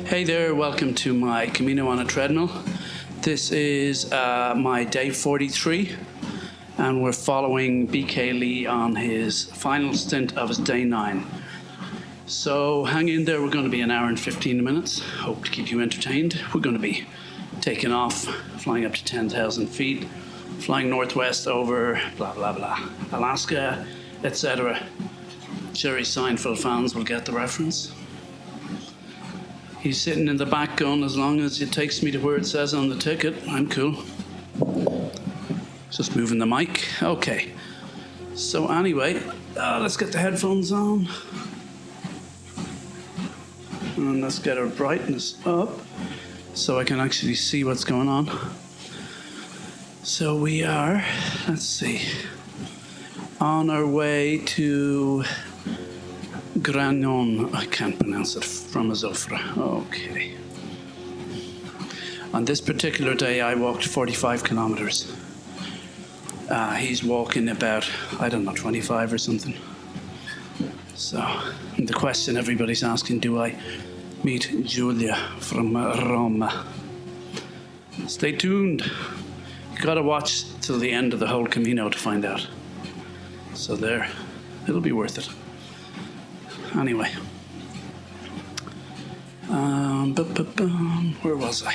Hey there, welcome to my Camino on a Treadmill. This is my day 43, and we're following BK Lee on his final stint of his day 9. So hang in there, we're going to be an hour and 15 minutes. Hope to keep you entertained. We're going to be taking off, flying up to 10,000 feet, flying northwest over blah blah blah, Alaska, etc. Jerry Seinfeld fans will get the reference. He's sitting in the back going, as long as it takes me to where it says on the ticket, I'm cool. Just moving the mic. Okay. So anyway, let's get the headphones on. And let's get our brightness up so I can actually see what's going on. So we are, let's see, on our way to Granon, I can't pronounce it, from Azofra. Okay. On this particular day, I walked 45 kilometers. He's walking about, 25 or something. So, the question everybody's asking, do I meet Julia from Roma? Stay tuned. You gotta watch till the end of the whole Camino to find out. So there, it'll be worth it. Anyway, where was I?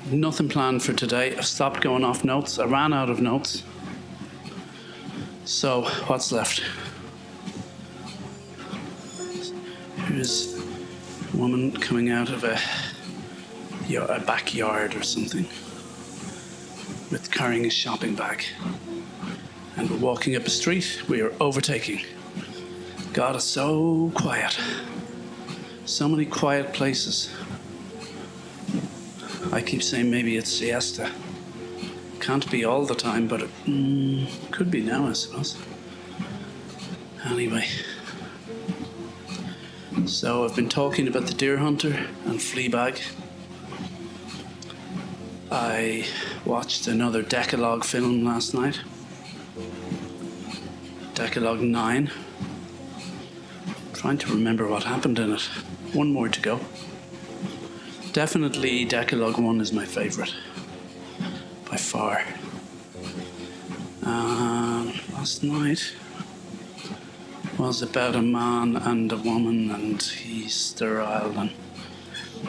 Nothing planned for today. I stopped going off notes. I ran out of notes. So, what's left? Here's a woman coming out of a backyard or something, with carrying a shopping bag. And we're walking up a street. We are overtaking. God, it's so quiet. So many quiet places. I keep saying maybe it's siesta. Can't be all the time, but it could be now, I suppose. Anyway. So I've been talking about The Deer Hunter and Fleabag. I watched another Decalogue film last night. Decalogue 9. Trying to remember what happened in it. One more to go. Definitely Decalogue 1 is my favourite. By far. Last night was about a man and a woman, and he's sterile and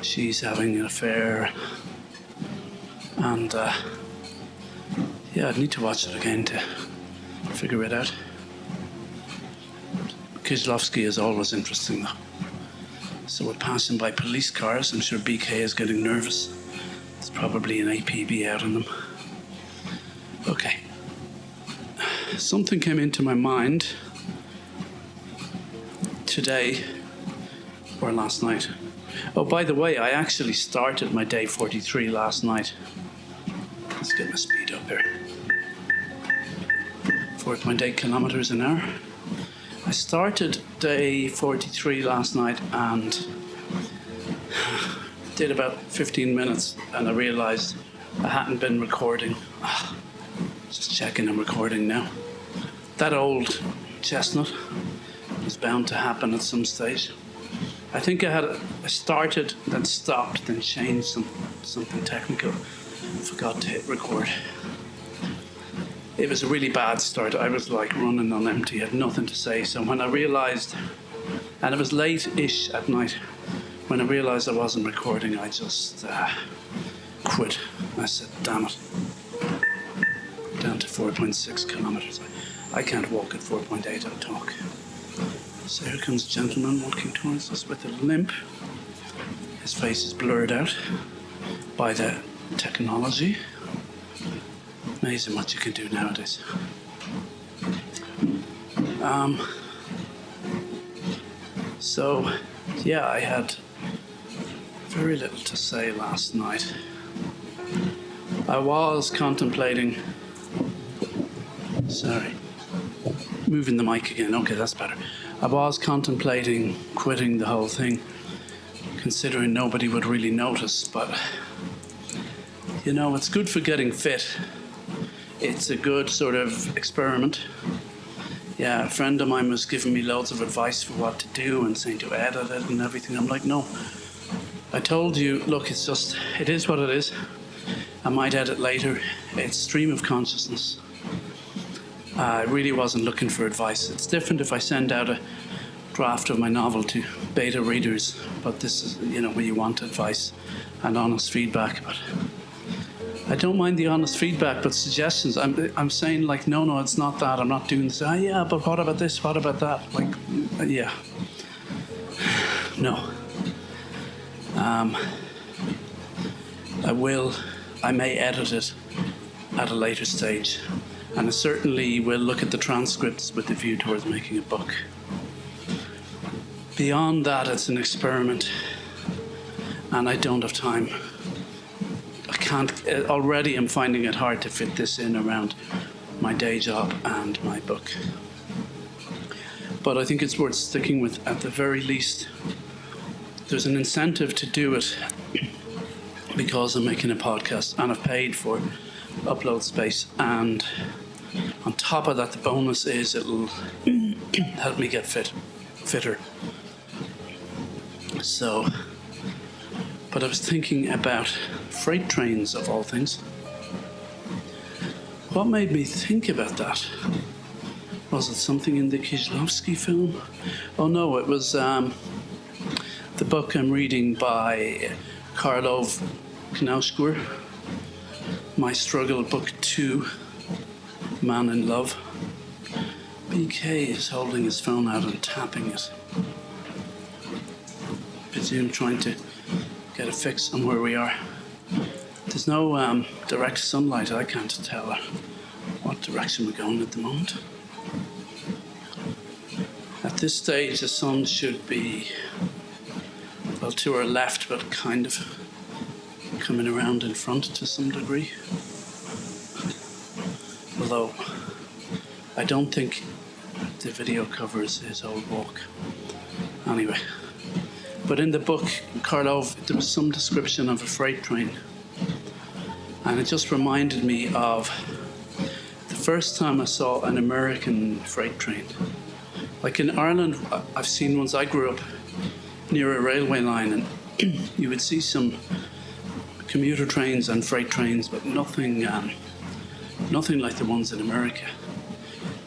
she's having an affair. And I'd need to watch it again to figure it out. Kieślowski is always interesting, though. So we're passing by police cars. I'm sure BK is getting nervous. There's probably an APB out on them. Okay. Something came into my mind today or last night. Oh, by the way, I actually started my day 43 last night. Let's get my speed up here. 4.8 kilometers an hour. I started day 43 last night and did about 15 minutes, and I realised I hadn't been recording. Just checking I'm recording now. That old chestnut was bound to happen at some stage. I think I started, then stopped, then changed something technical. Forgot to hit record. It was a really bad start. I was like running on empty, had nothing to say. So when I realised, and it was late-ish at night, when I realised I wasn't recording, I just quit. I said, damn it. Down to 4.6 kilometres. I can't walk at 4.8, I'll talk. So here comes a gentleman walking towards us with a limp. His face is blurred out by the technology. Amazing what you can do nowadays. I had very little to say last night. I was contemplating... Moving the mic again. Okay, that's better. I was contemplating quitting the whole thing, considering nobody would really notice, but... it's good for getting fit. It's a good sort of experiment. Yeah, a friend of mine was giving me loads of advice for what to do and saying to edit it and everything. I'm like, no, I told you, look, it is what it is. I might edit later. It's stream of consciousness. I really wasn't looking for advice. It's different if I send out a draft of my novel to beta readers, but this is, where you want advice and honest feedback. But I don't mind the honest feedback, but suggestions. I'm saying like, no, it's not that. I'm not doing this. Yeah, but what about this? What about that? Like, yeah, no. I may edit it at a later stage, and I certainly will look at the transcripts with a view towards making a book. Beyond that, it's an experiment, and I don't have time. I can't, already I'm finding it hard to fit this in around my day job and my book. But I think it's worth sticking with at the very least. There's an incentive to do it because I'm making a podcast and I've paid for upload space, and on top of that, the bonus is it'll help me get fitter. So, but I was thinking about freight trains of all things. What made me think about that? Was it something in the Kieślowski film? Oh no, it was the book I'm reading by Karlov Knausgård, My Struggle, Book 2, Man in Love. BK is holding his phone out and tapping it. I presume trying to get a fix on where we are. There's no direct sunlight. I can't tell what direction we're going at the moment. At this stage, the sun should be, well, to our left, but kind of coming around in front to some degree. Although, I don't think the video covers his old walk. Anyway, but in the book, Karlov, there was some description of a freight train. And it just reminded me of the first time I saw an American freight train. Like in Ireland, I've seen ones. I grew up near a railway line, and you would see some commuter trains and freight trains, but nothing like the ones in America.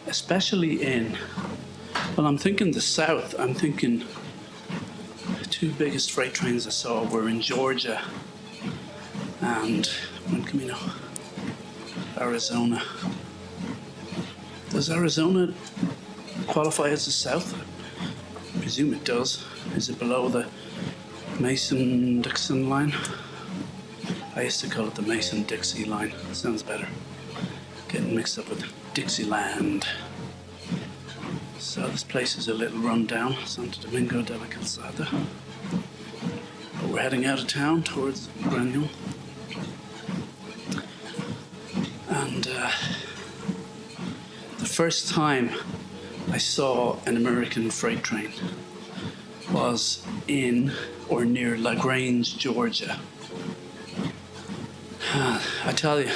Especially in, well, I'm thinking the South. I'm thinking the two biggest freight trains I saw were in Georgia and Buen Camino, Arizona. Does Arizona qualify as the South? I presume it does. Is it below the Mason-Dixon line? I used to call it the Mason-Dixie line. Sounds better. Getting mixed up with Dixieland. So this place is a little run down, Santo Domingo de la Calzada. But we're heading out of town towards Granule. And the first time I saw an American freight train was in or near LaGrange, Georgia. I tell you,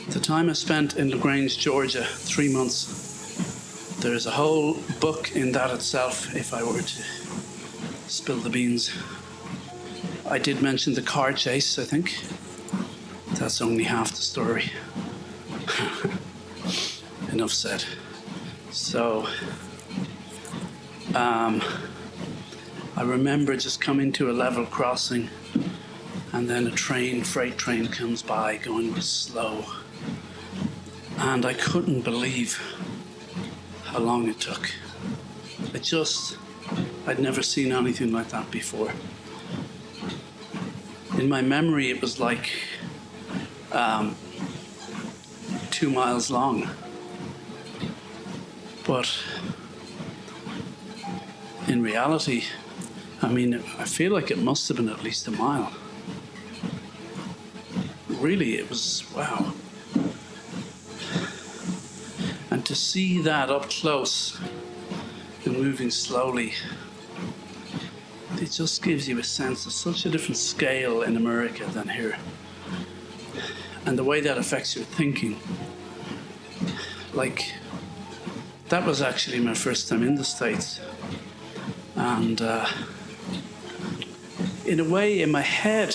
the time I spent in LaGrange, Georgia, 3 months, there's a whole book in that itself if I were to spill the beans. I did mention the car chase, I think. That's only half the story. Enough said. So, I remember just coming to a level crossing, and then a freight train comes by going slow. And I couldn't believe how long it took. I'd never seen anything like that before. In my memory, it was like 2 miles long. But in reality, I feel like it must have been at least a mile. Really, it was, wow. And to see that up close and moving slowly, it just gives you a sense of such a different scale in America than here. And the way that affects your thinking. Like, that was actually my first time in the States. And in a way, in my head,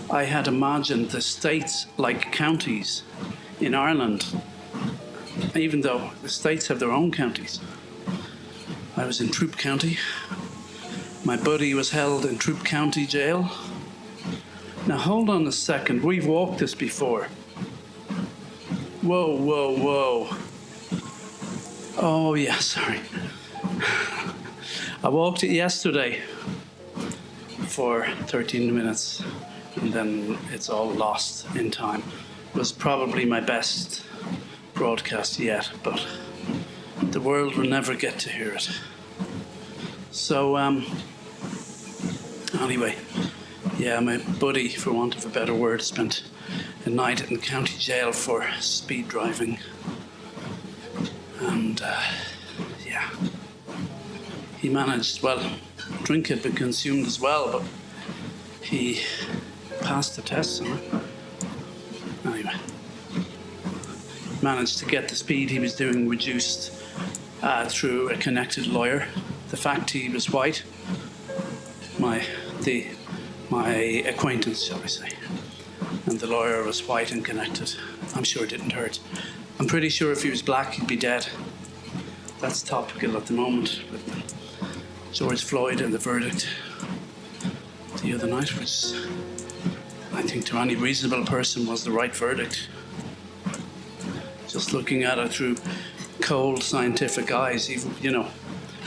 I had imagined the states like counties in Ireland, even though the states have their own counties. I was in Troop County. My buddy was held in Troop County jail. Now hold on a second, we've walked this before. Whoa, whoa, whoa. Oh yeah, sorry. I walked it yesterday for 13 minutes and then it's all lost in time. It was probably my best broadcast yet, but the world will never get to hear it. So, anyway, yeah, my buddy, for want of a better word, spent a night in county jail for speed driving. And, yeah, he managed, well, drink had been consumed as well, but he passed the test somehow. Anyway, managed to get the speed he was doing reduced through a connected lawyer. The fact he was white, my acquaintance, shall I say, and the lawyer was white and connected, I'm sure it didn't hurt. I'm pretty sure if he was black, he'd be dead. That's topical at the moment. But George Floyd and the verdict the other night, which I think to any reasonable person was the right verdict. Just looking at it through cold scientific eyes, even,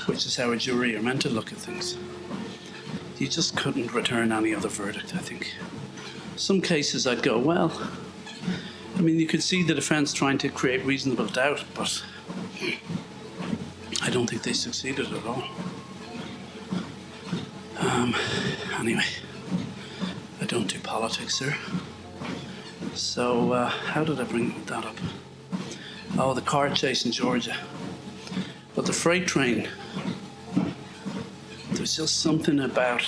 which is how a jury are meant to look at things. You just couldn't return any other verdict, I think. Some cases I'd go, well, I mean, you could see the defence trying to create reasonable doubt, but I don't think they succeeded at all. Anyway, I don't do politics, sir. So, how did I bring that up? Oh, the car chase in Georgia. But the freight train, there's just something about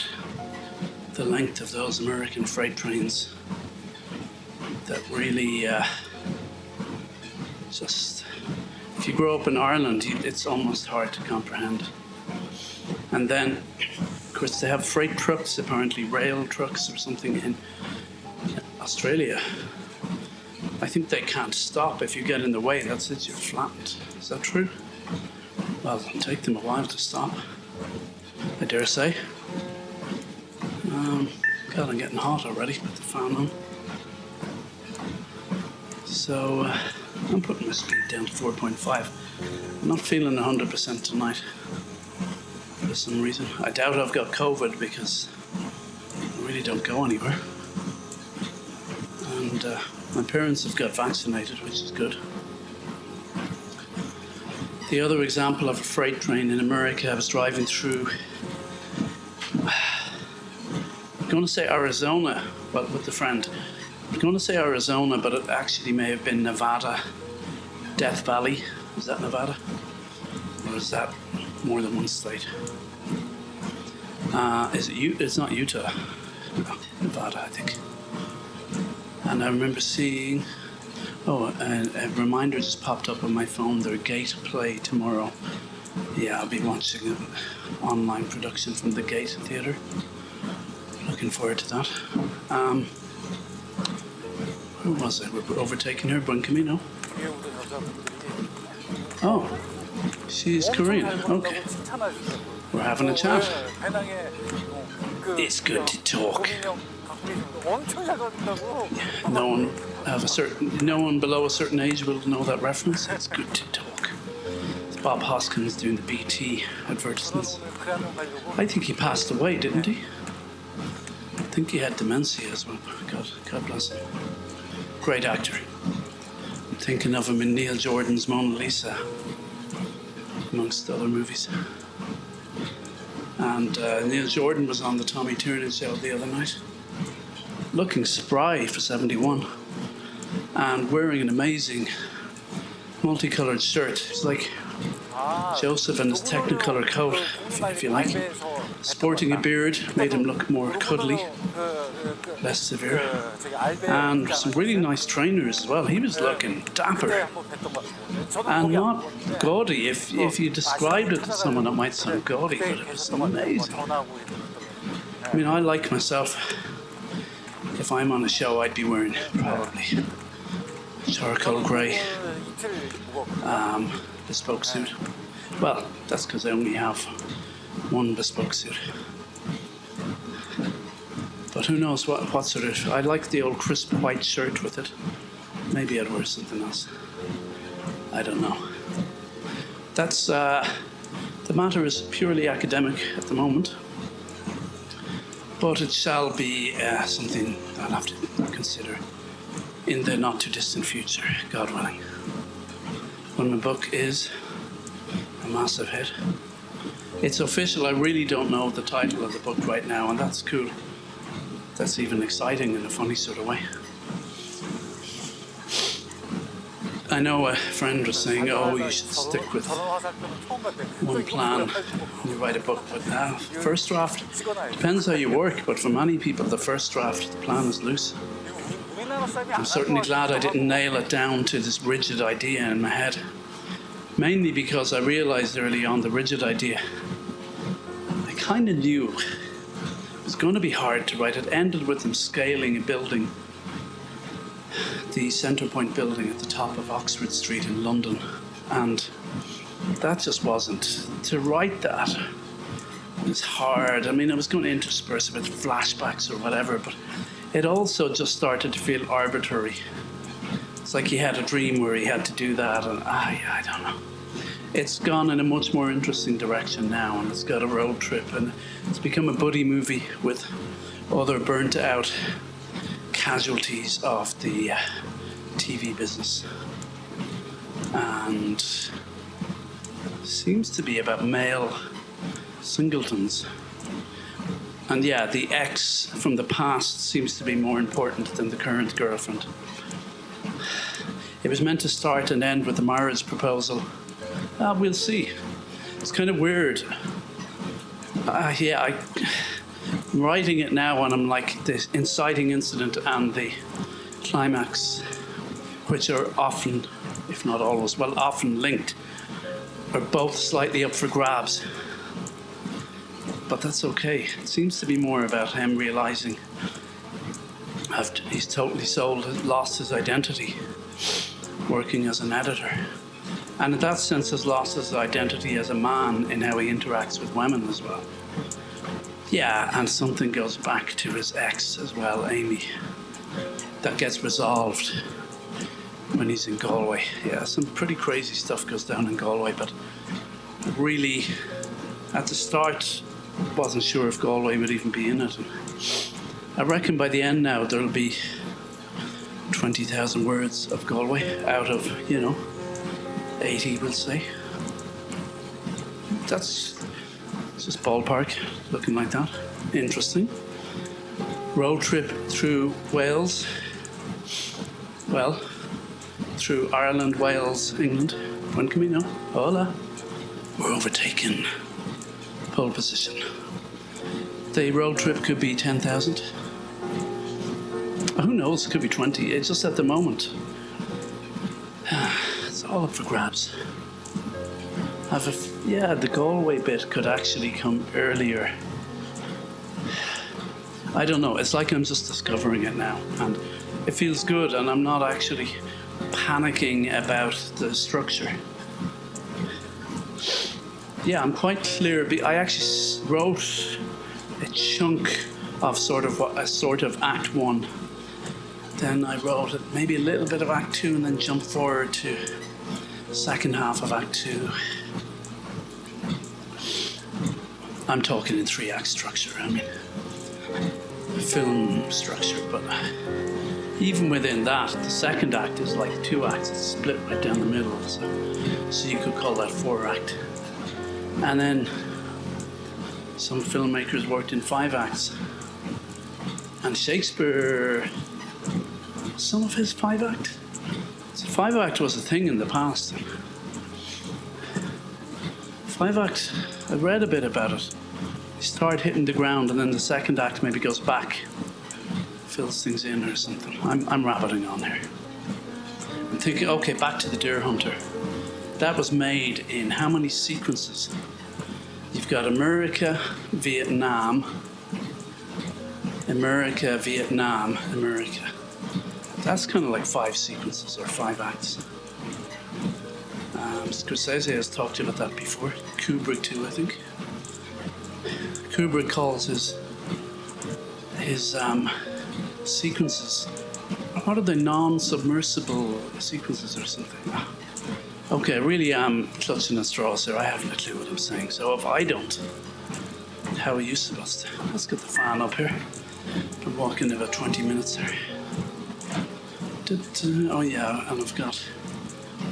the length of those American freight trains that really just, if you grow up in Ireland, it's almost hard to comprehend. And then, of course, they have freight trucks, apparently rail trucks or something in Australia. I think they can't stop. If you get in the way, that's it, you're flattened. Is that true? Well, it'll take them a while to stop, I dare say. God, I'm getting hot already with the fan on. So, I'm putting my speed down to 4.5. I'm not feeling 100% tonight for some reason. I doubt I've got COVID because I really don't go anywhere. And my parents have got vaccinated, which is good. The other example of a freight train in America, I was driving through, I'm going to say Arizona, well, with a friend. I'm going to say Arizona, but it actually may have been Nevada, Death Valley. Is that Nevada? Or is that more than one state? It's not Utah. No, Nevada, I think. And I remember seeing, a reminder just popped up on my phone, their Gate play tomorrow. Yeah, I'll be watching an online production from the Gate Theatre. Looking forward to that. Where was it? We're overtaking her, Buen Camino. Oh, she's Korean. Okay. We're having a chat. It's good to talk. No one below a certain age will know that reference. It's good to talk. It's Bob Hoskins doing the BT advertisements. I think he passed away, didn't he? I think he had dementia as well. God bless him. Great actor. I'm thinking of him in Neil Jordan's Mona Lisa, amongst other movies. And Neil Jordan was on the Tommy Tiernan show the other night, looking spry for 71 and wearing an amazing multicolored shirt. It's like Joseph in his Technicolor coat, if you like. Sporting a beard made him look more cuddly, less severe. And some really nice trainers as well. He was looking dapper and not gaudy. If you described it to someone, it might sound gaudy, but it was amazing. I mean, I like myself. If I'm on a show, I'd be wearing probably charcoal grey bespoke suit. Well, that's because I only have one bespoke suit. But who knows what sort of... I like the old crisp white shirt with it. Maybe I'd wear something else. I don't know. That's... the matter is purely academic at the moment. But it shall be something I'll have to consider in the not too distant future, God willing. When my book is a massive hit. It's official. I really don't know the title of the book right now, and that's cool. That's even exciting in a funny sort of way. I know a friend was saying, oh, you should stick with one plan when you write a book. But first draft, depends how you work, but for many people, the first draft, the plan is loose. I'm certainly glad I didn't nail it down to this rigid idea in my head. Mainly because I realized early on the rigid idea. I kind of knew it was going to be hard to write. It ended with them scaling a building, the Centrepoint building at the top of Oxford Street in London. And that just wasn't... To write that was hard. I mean, I was going to intersperse it with flashbacks or whatever, but it also just started to feel arbitrary. It's like he had a dream where he had to do that, and I don't know. It's gone in a much more interesting direction now, and it's got a road trip, and it's become a buddy movie with other burnt out casualties of the TV business. And seems to be about male singletons. And yeah, the ex from the past seems to be more important than the current girlfriend. It was meant to start and end with the marriage proposal. We'll see. It's kind of weird. I'm writing it now, and I'm like the inciting incident and the climax, which are often, if not always, well, often linked, are both slightly up for grabs. But that's okay. It seems to be more about him realizing he's totally lost his identity working as an editor. And in that sense has lost his identity as a man in how he interacts with women as well. Yeah, and something goes back to his ex as well, Amy. That gets resolved when he's in Galway. Yeah, some pretty crazy stuff goes down in Galway, but really, at the start, wasn't sure if Galway would even be in it. And I reckon by the end now, there'll be 20,000 words of Galway out of, 80, we'll say. That's just ballpark, looking like that. Interesting. Road trip through Wales. Well, through Ireland, Wales, England. Buen Camino. Hola. We're overtaken. Pole position. The road trip could be 10,000. Who knows? It could be 20. It's just at the moment. It's all up for grabs. The Galway bit could actually come earlier. I don't know. It's like I'm just discovering it now, and it feels good, and I'm not actually panicking about the structure. Yeah, I'm quite clear. I actually wrote a chunk of sort of Act 1. Then I wrote maybe a little bit of Act 2, and then jumped forward to the second half of Act 2. I'm talking in 3-act structure. I mean, film structure, but even within that, the second act is like 2 acts. It's split right down the middle, so you could call that 4-act. And then some filmmakers worked in 5 acts. And Shakespeare, some of his 5-act. So 5-act was a thing in the past. 5-act, I read a bit about it. You start hitting the ground, and then the second act maybe goes back, fills things in or something. I'm rabbiting on here. I'm thinking, okay, back to the Deer Hunter. That was made in how many sequences? You've got America, Vietnam, America, Vietnam, America. That's kind of like 5 sequences or 5 acts. Scorsese has talked to you about that before. Kubrick too, I think. Kubrick calls his sequences, what are they, non-submersible sequences or something? Okay, I really am clutching at straws here. I haven't a clue what I'm saying. So if I don't, how are you supposed to? Let's get the fan up here. I'm walking about 20 minutes here. Oh yeah, and I've got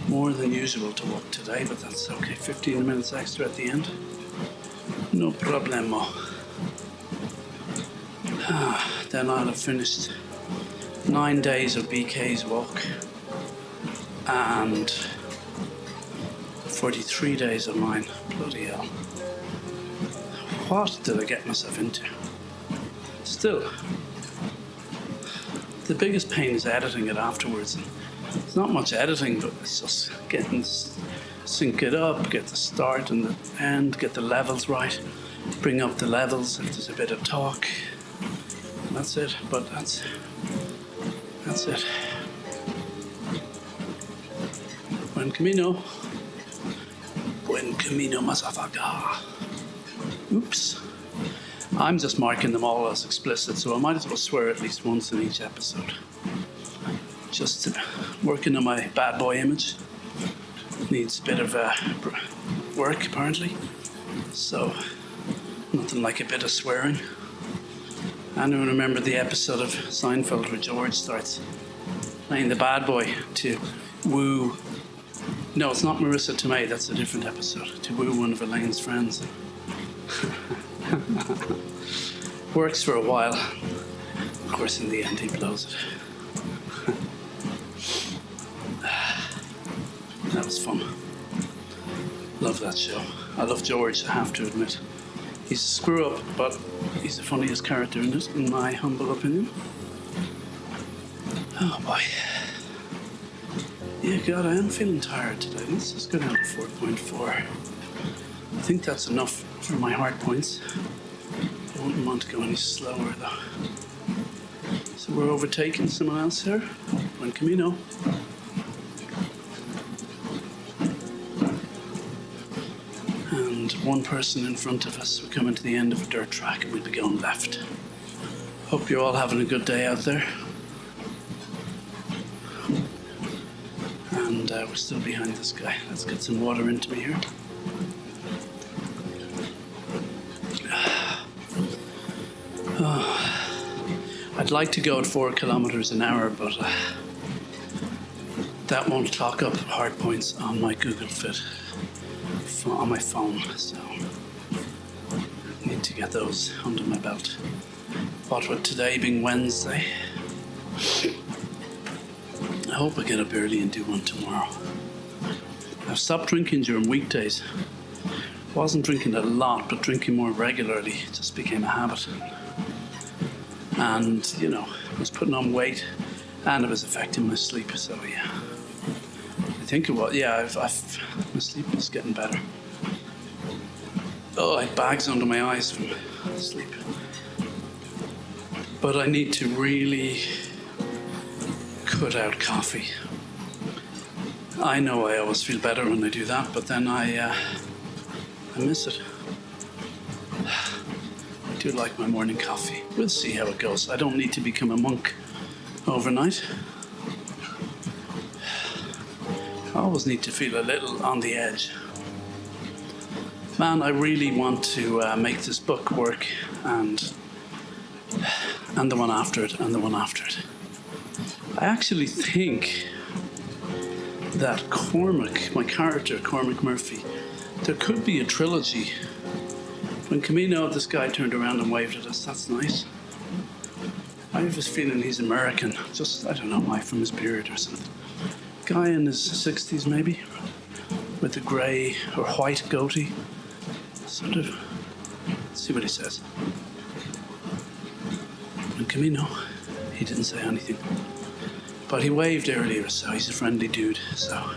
more than usual to walk today, but that's okay. 15 minutes extra at the end. No problemo. Then I'll have finished 9 days of BK's walk and 43 days of mine. Bloody hell. What did I get myself into? Still, the biggest pain is editing it afterwards. It's not much editing, but it's just getting, sync it up, get the start and the end, get the levels right, bring up the levels if there's a bit of talk. That's it, but that's it. Buen Camino. Buen Camino, motherfucker. Oops. I'm just marking them all as explicit, so I might as well swear at least once in each episode. Just working on my bad boy image. Needs a bit of work, apparently. So, nothing like a bit of swearing. Anyone remember the episode of Seinfeld where George starts playing the bad boy to woo... No, it's not Marissa Tomei, that's a different episode. To woo one of Elaine's friends. Works for a while. Of course, in the end, he blows it. That was fun. Love that show. I love George, I have to admit. He's a screw up, but he's the funniest character in it, in my humble opinion. Oh boy. Yeah, God, I am feeling tired today. Let's just go down to 4.4. I think that's enough for my heart points. I wouldn't want to go any slower though. So we're overtaking someone else here. Buen Camino. And one person in front of us. We're coming to the end of a dirt track and we'll be going left. Hope you're all having a good day out there. And we're still behind this guy. Let's get some water into me here. I'd like to go at 4 kilometers an hour, but that won't clock up hard points on my Google Fit on my phone, so I need to get those under my belt. What with today being Wednesday, I hope I get up early and do one tomorrow. I've stopped drinking during weekdays. Wasn't drinking a lot, but drinking more regularly just became a habit. And, you know, I was putting on weight and it was affecting my sleep, so yeah. I think it was, yeah, my sleep is getting better. Oh, I had bags under my eyes from sleep. But I need to really cut out coffee. I know I always feel better when I do that, but then I miss it. I do like my morning coffee. We'll see how it goes. I don't need to become a monk overnight. I always need to feel a little on the edge. Man, I really want to make this book work, and the one after it, and the one after it. I actually think that Cormac, my character, Cormac Murphy, there could be a trilogy. When Camino, this guy turned around and waved at us. That's nice. I have this feeling he's American. Just, I don't know why, from his beard or something. Guy in his 60s maybe, with a grey or white goatee. Sort of. Let's see what he says. When Camino, he didn't say anything. But he waved earlier, so he's a friendly dude. So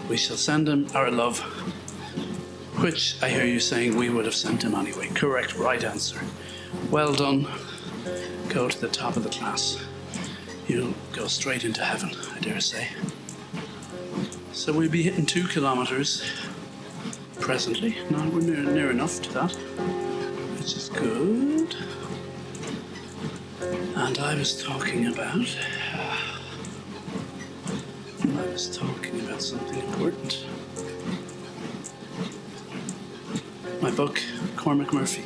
we shall send him our love, which I hear you saying we would have sent him anyway. Correct, right answer. Well done. go to the top of the class, you'll go straight into heaven, I dare say. So we'll be hitting 2 kilometers presently. Now we're near enough to that, which is good. And I was talking about something important. My book, Cormac Murphy.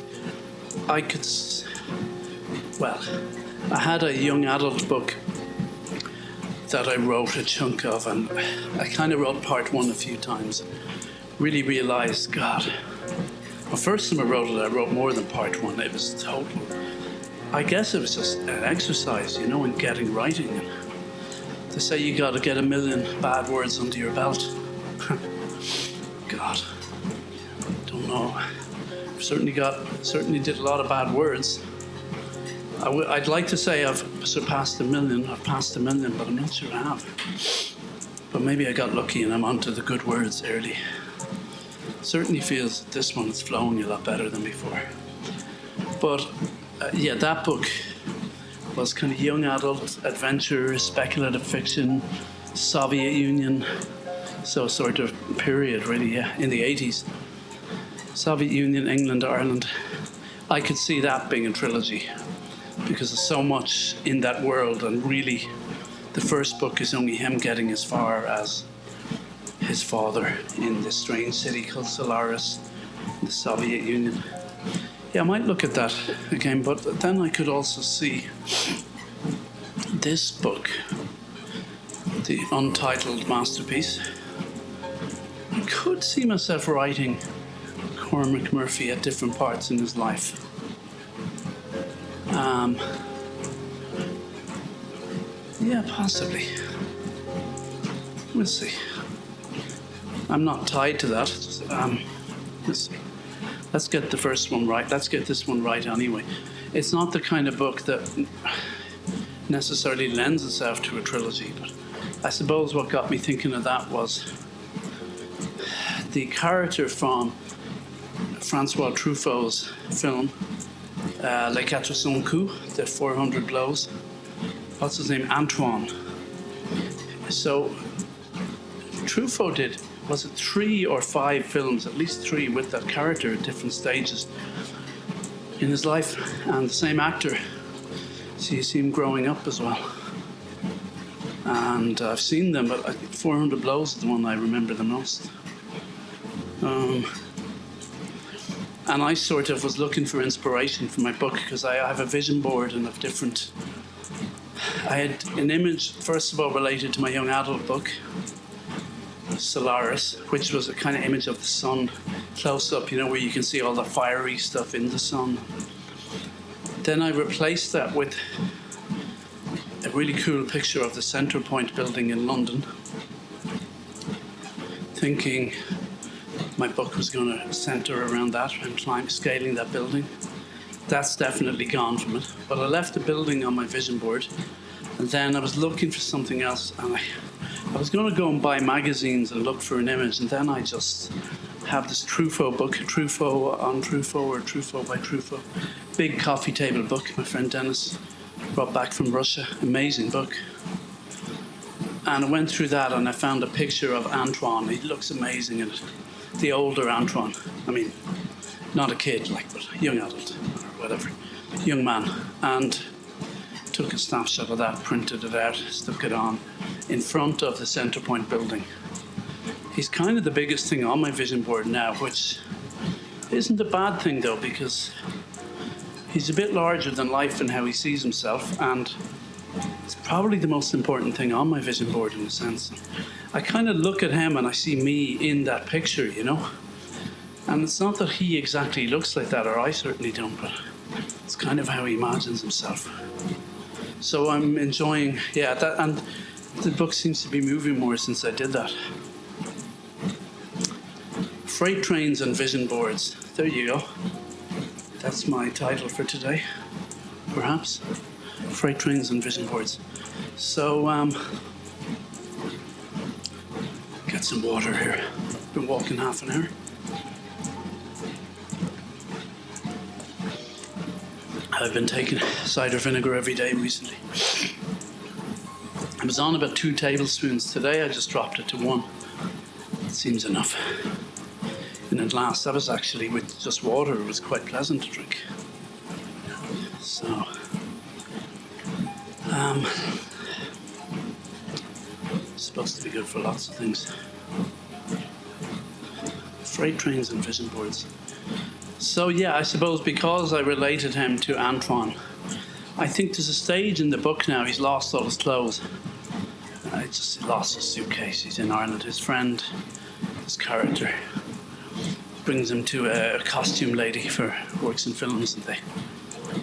I had a young adult book that I wrote a chunk of, and I kind of wrote part 1 a few times. Really realized, God, the first time I wrote more than part 1. It was total. I guess it was just an exercise, in getting writing. And they say you got to get 1 million bad words under your belt. God, don't know. Certainly did a lot of bad words. I'd like to say I've surpassed 1 million. I've passed 1 million, but I'm not sure I have. But maybe I got lucky and I'm onto the good words early. Certainly feels that this one is flowing a lot better than before. But that book was kind of young adult adventure, speculative fiction, Soviet Union, so sort of period really, in the 80s. Soviet Union, England, Ireland. I could see that being a trilogy because there's so much in that world, and really the first book is only him getting as far as his father in this strange city called Solaris, in the Soviet Union. Yeah, I might look at that again, but then I could also see this book, the untitled masterpiece. I could see myself writing Cormac Murphy at different parts in his life. Possibly. We'll see. I'm not tied to that. Let's see. Let's get the first one right. Let's get this one right anyway. It's not the kind of book that necessarily lends itself to a trilogy, but I suppose what got me thinking of that was the character from Francois Truffaut's film, Les 400 coups, the 400 blows. What's his name? Antoine. So Truffaut did, was it 3 or 5 films, at least 3, with that character at different stages in his life, and the same actor. So you see him growing up as well. And I've seen them, but I think 400 Blows is the one I remember the most. And I sort of was looking for inspiration for my book because I have a vision board and of different. I had an image, first of all, related to my young adult book, Solaris, which was a kind of image of the sun close up, where you can see all the fiery stuff in the sun. Then I replaced that with a really cool picture of the Centre Point building in London, thinking my book was going to centre around that and scaling that building. That's definitely gone from it. But I left the building on my vision board, and then I was looking for something else, and I was going to go and buy magazines and look for an image, and then I just have this Truffaut book, Truffaut on Truffaut or Truffaut by Truffaut, big coffee table book my friend Dennis brought back from Russia, amazing book. And I went through that and I found a picture of Antoine. He looks amazing in it. The older Antoine. I mean, not a kid, but young adult or whatever, young man. And took a snapshot of that, printed it out, stuck it on in front of the Centre Point building. He's kind of the biggest thing on my vision board now, which isn't a bad thing though, because he's a bit larger than life in how he sees himself, and it's probably the most important thing on my vision board in a sense. I kind of look at him and I see me in that picture, And it's not that he exactly looks like that, or I certainly don't, but it's kind of how he imagines himself. So I'm enjoying, that, and the book seems to be moving more since I did that. Freight trains and vision boards. There you go. That's my title for today, perhaps. Freight trains and vision boards. So, get some water here. Been walking half an hour. I've been taking cider vinegar every day recently. I was on about 2 tablespoons today. I just dropped it to 1. It seems enough. In a glass, that was actually with just water. It was quite pleasant to drink. So, it's supposed to be good for lots of things. Freight trains and vision boards. So yeah, I suppose because I related him to Antoine, I think there's a stage in the book now he's lost all his clothes. He just lost his suitcase. He's in Ireland. His friend, his character, brings him to a costume lady who works in films, and they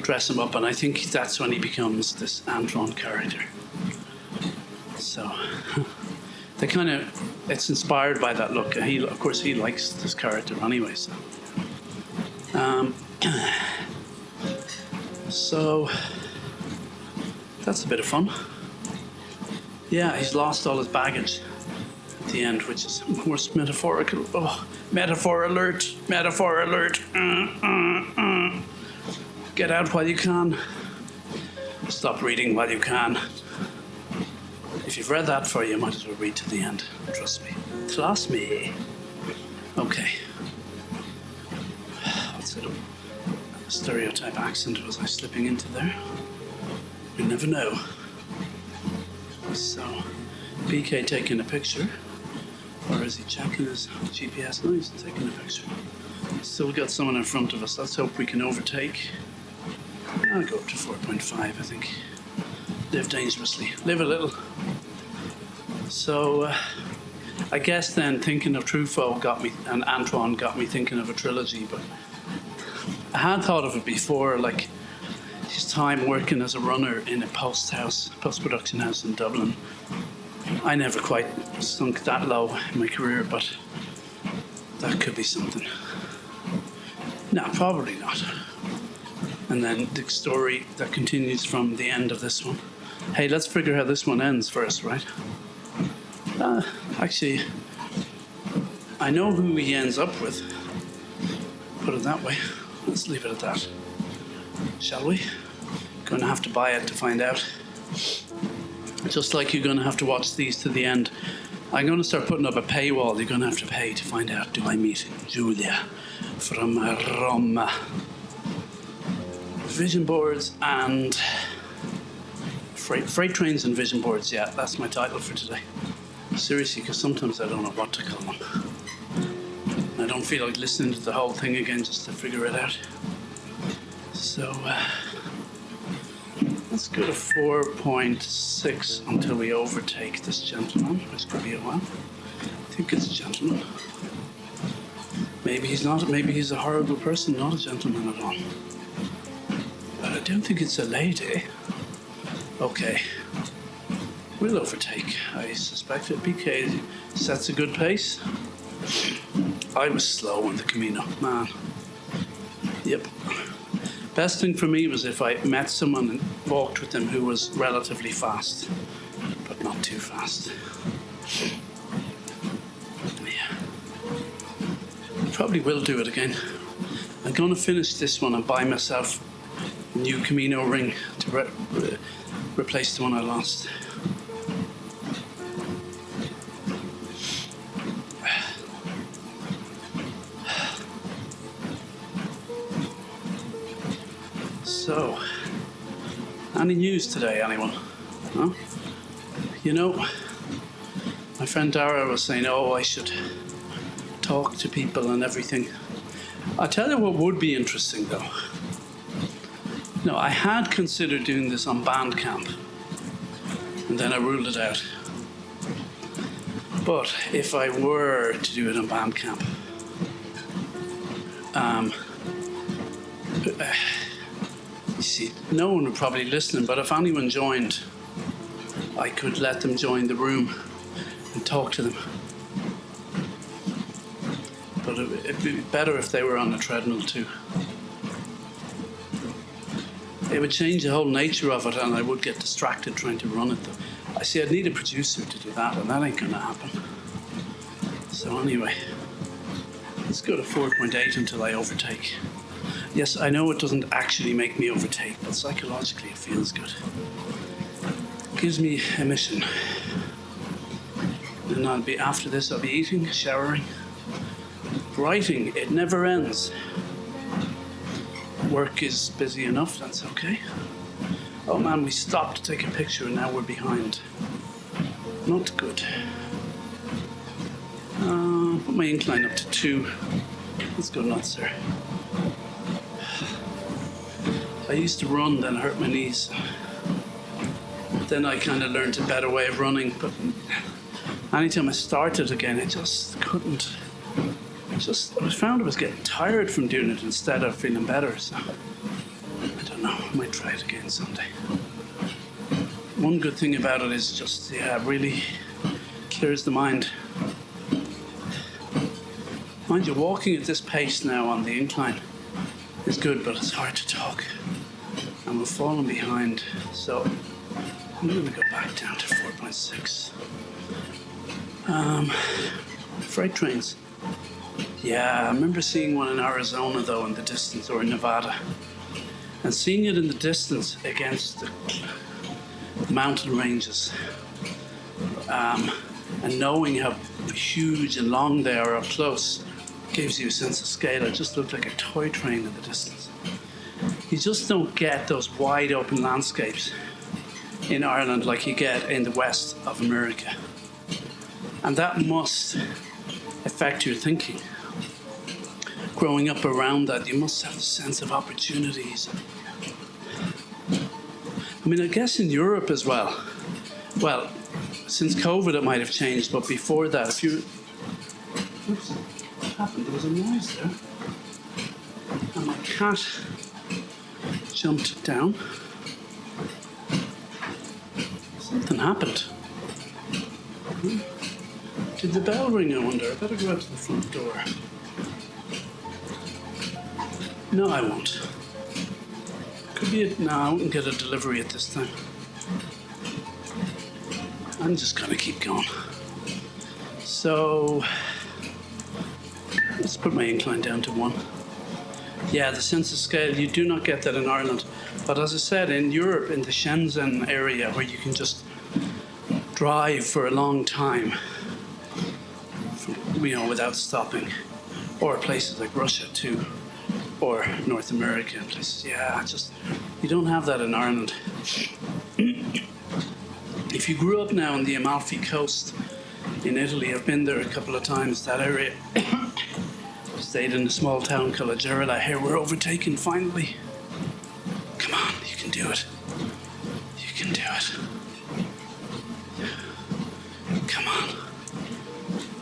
dress him up, and I think that's when he becomes this Antoine character. So they kind of, it's inspired by that look. Of course, he likes this character anyway. So that's a bit of fun. Yeah, he's lost all his baggage at the end, which is, of course, metaphorical. Oh, metaphor alert, metaphor alert. Get out while you can. Stop reading while you can. If you've read that for you might as well read to the end. Trust me. Trust me. Okay. What's it? A stereotype accent, was I slipping into there? You never know. So, BK taking a picture. Or is he checking his GPS? No, he's taking a picture. Still got someone in front of us. Let's hope we can overtake. I'll go up to 4.5, I think. Live dangerously. Live a little. So, I guess then thinking of Truffaut got me, and Antoine got me thinking of a trilogy, but I had thought of it before, like his time working as a runner in a post-production house in Dublin. I never quite sunk that low in my career, but that could be something. No, probably not. And then the story that continues from the end of this one. Hey, let's figure how this one ends first, right? Actually, I know who he ends up with. Put it that way. Let's leave it at that. Shall we? Going to have to buy it to find out. Just like you're going to have to watch these to the end. I'm going to start putting up a paywall. You're going to have to pay to find out, do I meet Julia from Roma? Vision boards and freight trains and vision boards. Yeah, that's my title for today. Seriously, because sometimes I don't know what to call them. I don't feel like listening to the whole thing again just to figure it out. So let's go to 4.6 until we overtake this gentleman, which could be a while. I think it's a gentleman. Maybe he's not. Maybe he's a horrible person, not a gentleman at all. But I don't think it's a lady. Okay. We'll overtake. I suspect that BK sets a good pace. I was slow on the Camino, man. Yep. Best thing for me was if I met someone and walked with them who was relatively fast, but not too fast. Yeah. Probably will do it again. I'm going to finish this one and buy myself a new Camino ring to replace the one I lost. So, any news today, anyone? Huh? You know, my friend Dara was saying, oh, I should talk to people and everything. I'll tell you what would be interesting, though. No, I had considered doing this on Bandcamp, and then I ruled it out. But if I were to do it on Bandcamp, you see, no one would probably listen, but if anyone joined, I could let them join the room and talk to them. But it'd be better if they were on the treadmill too. It would change the whole nature of it, and I would get distracted trying to run it. Though. I see, I'd need a producer to do that, and that ain't going to happen. So anyway, let's go to 4.8 until I overtake. Yes, I know it doesn't actually make me overtake, but psychologically it feels good. It gives me a mission. And after this, I'll be eating, showering, writing. It never ends. Work is busy enough, that's okay. Oh man, we stopped to take a picture and now we're behind. Not good. Put my incline up to 2. Let's go nuts there. I used to run, then I hurt my knees. Then I kind of learned a better way of running, but anytime I started again, I just couldn't. I found I was getting tired from doing it instead of feeling better, so I don't know, I might try it again someday. One good thing about it is just, really clears the mind. Mind you, walking at this pace now on the incline is good, but it's hard to talk. And we're falling behind, so I'm going to go back down to 4.6. Freight trains. Yeah, I remember seeing one in Arizona, though, in the distance, or in Nevada. And seeing it in the distance against the mountain ranges, and knowing how huge and long they are up close, gives you a sense of scale. It just looked like a toy train in the distance. You just don't get those wide open landscapes in Ireland like you get in the west of America. And that must affect your thinking. Growing up around that, you must have a sense of opportunities. I mean, I guess in Europe as well. Well, since COVID it might have changed, but before that, if you... Oops, what happened? There was a noise there. And my cat jumped down. Something happened. Did the bell ring, I wonder? I better go out to the front door. No, I won't. Could be no, I won't get a delivery at this time. I'm just gonna keep going. So, let's put my incline down to 1. Yeah, the sense of scale, you do not get that in Ireland. But as I said, in Europe, in the Shenzhen area, where you can just drive for a long time, without stopping, or places like Russia too, or North America and places, you don't have that in Ireland. If you grew up now on the Amalfi Coast in Italy, I've been there a couple of times, that area. Stayed in a small town called Gerala. Here we're overtaken finally. Come on, you can do it. You can do it. Come on.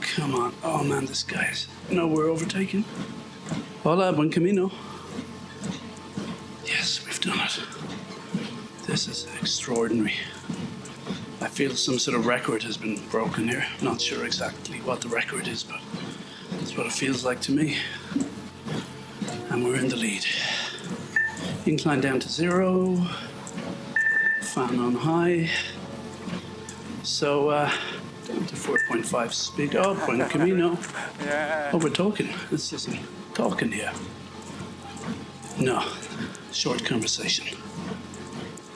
Come on. Oh man, this guy's... No, we're overtaken. Hola, Buen Camino. Yes, we've done it. This is extraordinary. I feel some sort of record has been broken here. Not sure exactly what the record is, but that's what it feels like to me. And we're in the lead. Incline down to 0. Fan on high. So, down to 4.5 speed. Oh, Buen Camino. Oh, we're talking. This isn't talking here. No. Short conversation.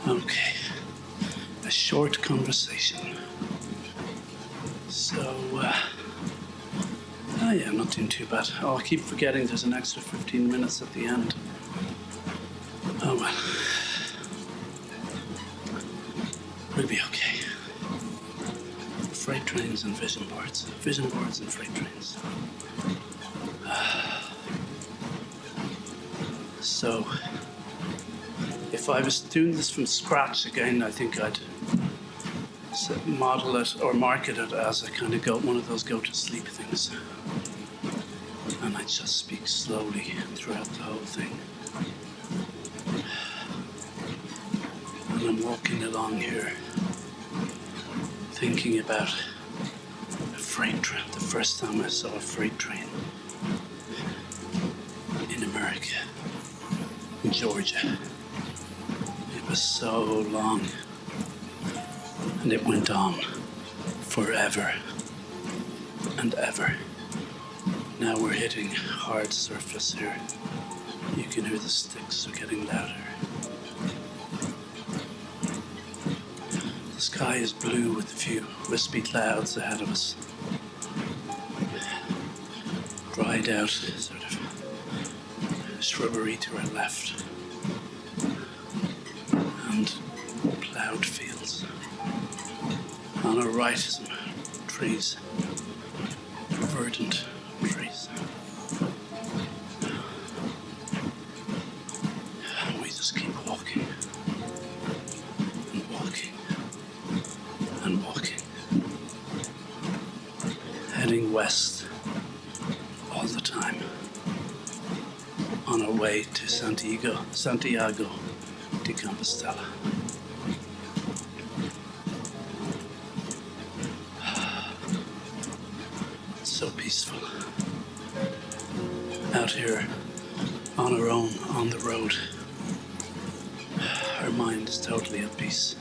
Okay. A short conversation. So, yeah, I'm not doing too bad. Oh, I keep forgetting there's an extra 15 minutes at the end. Oh well. We'll be okay. Freight trains and vision boards. Vision boards and freight trains. So, if I was doing this from scratch again, I think I'd model it or market it as a kind of one of those go-to-sleep things. And I just speak slowly throughout the whole thing. And I'm walking along here, thinking about a freight train. The first time I saw a freight train in America, in Georgia. It was so long, and it went on forever and ever. Now we're hitting hard surface here. You can hear the sticks are getting louder. The sky is blue with a few wispy clouds ahead of us. Dried out sort of shrubbery to our left. And ploughed fields. On our right, some trees. Verdant trees. And we just keep walking. And walking. And walking. Heading west all the time. On our way to Santiago de Compostela. So peaceful. Out here on our own, on the road. Our mind is totally at peace.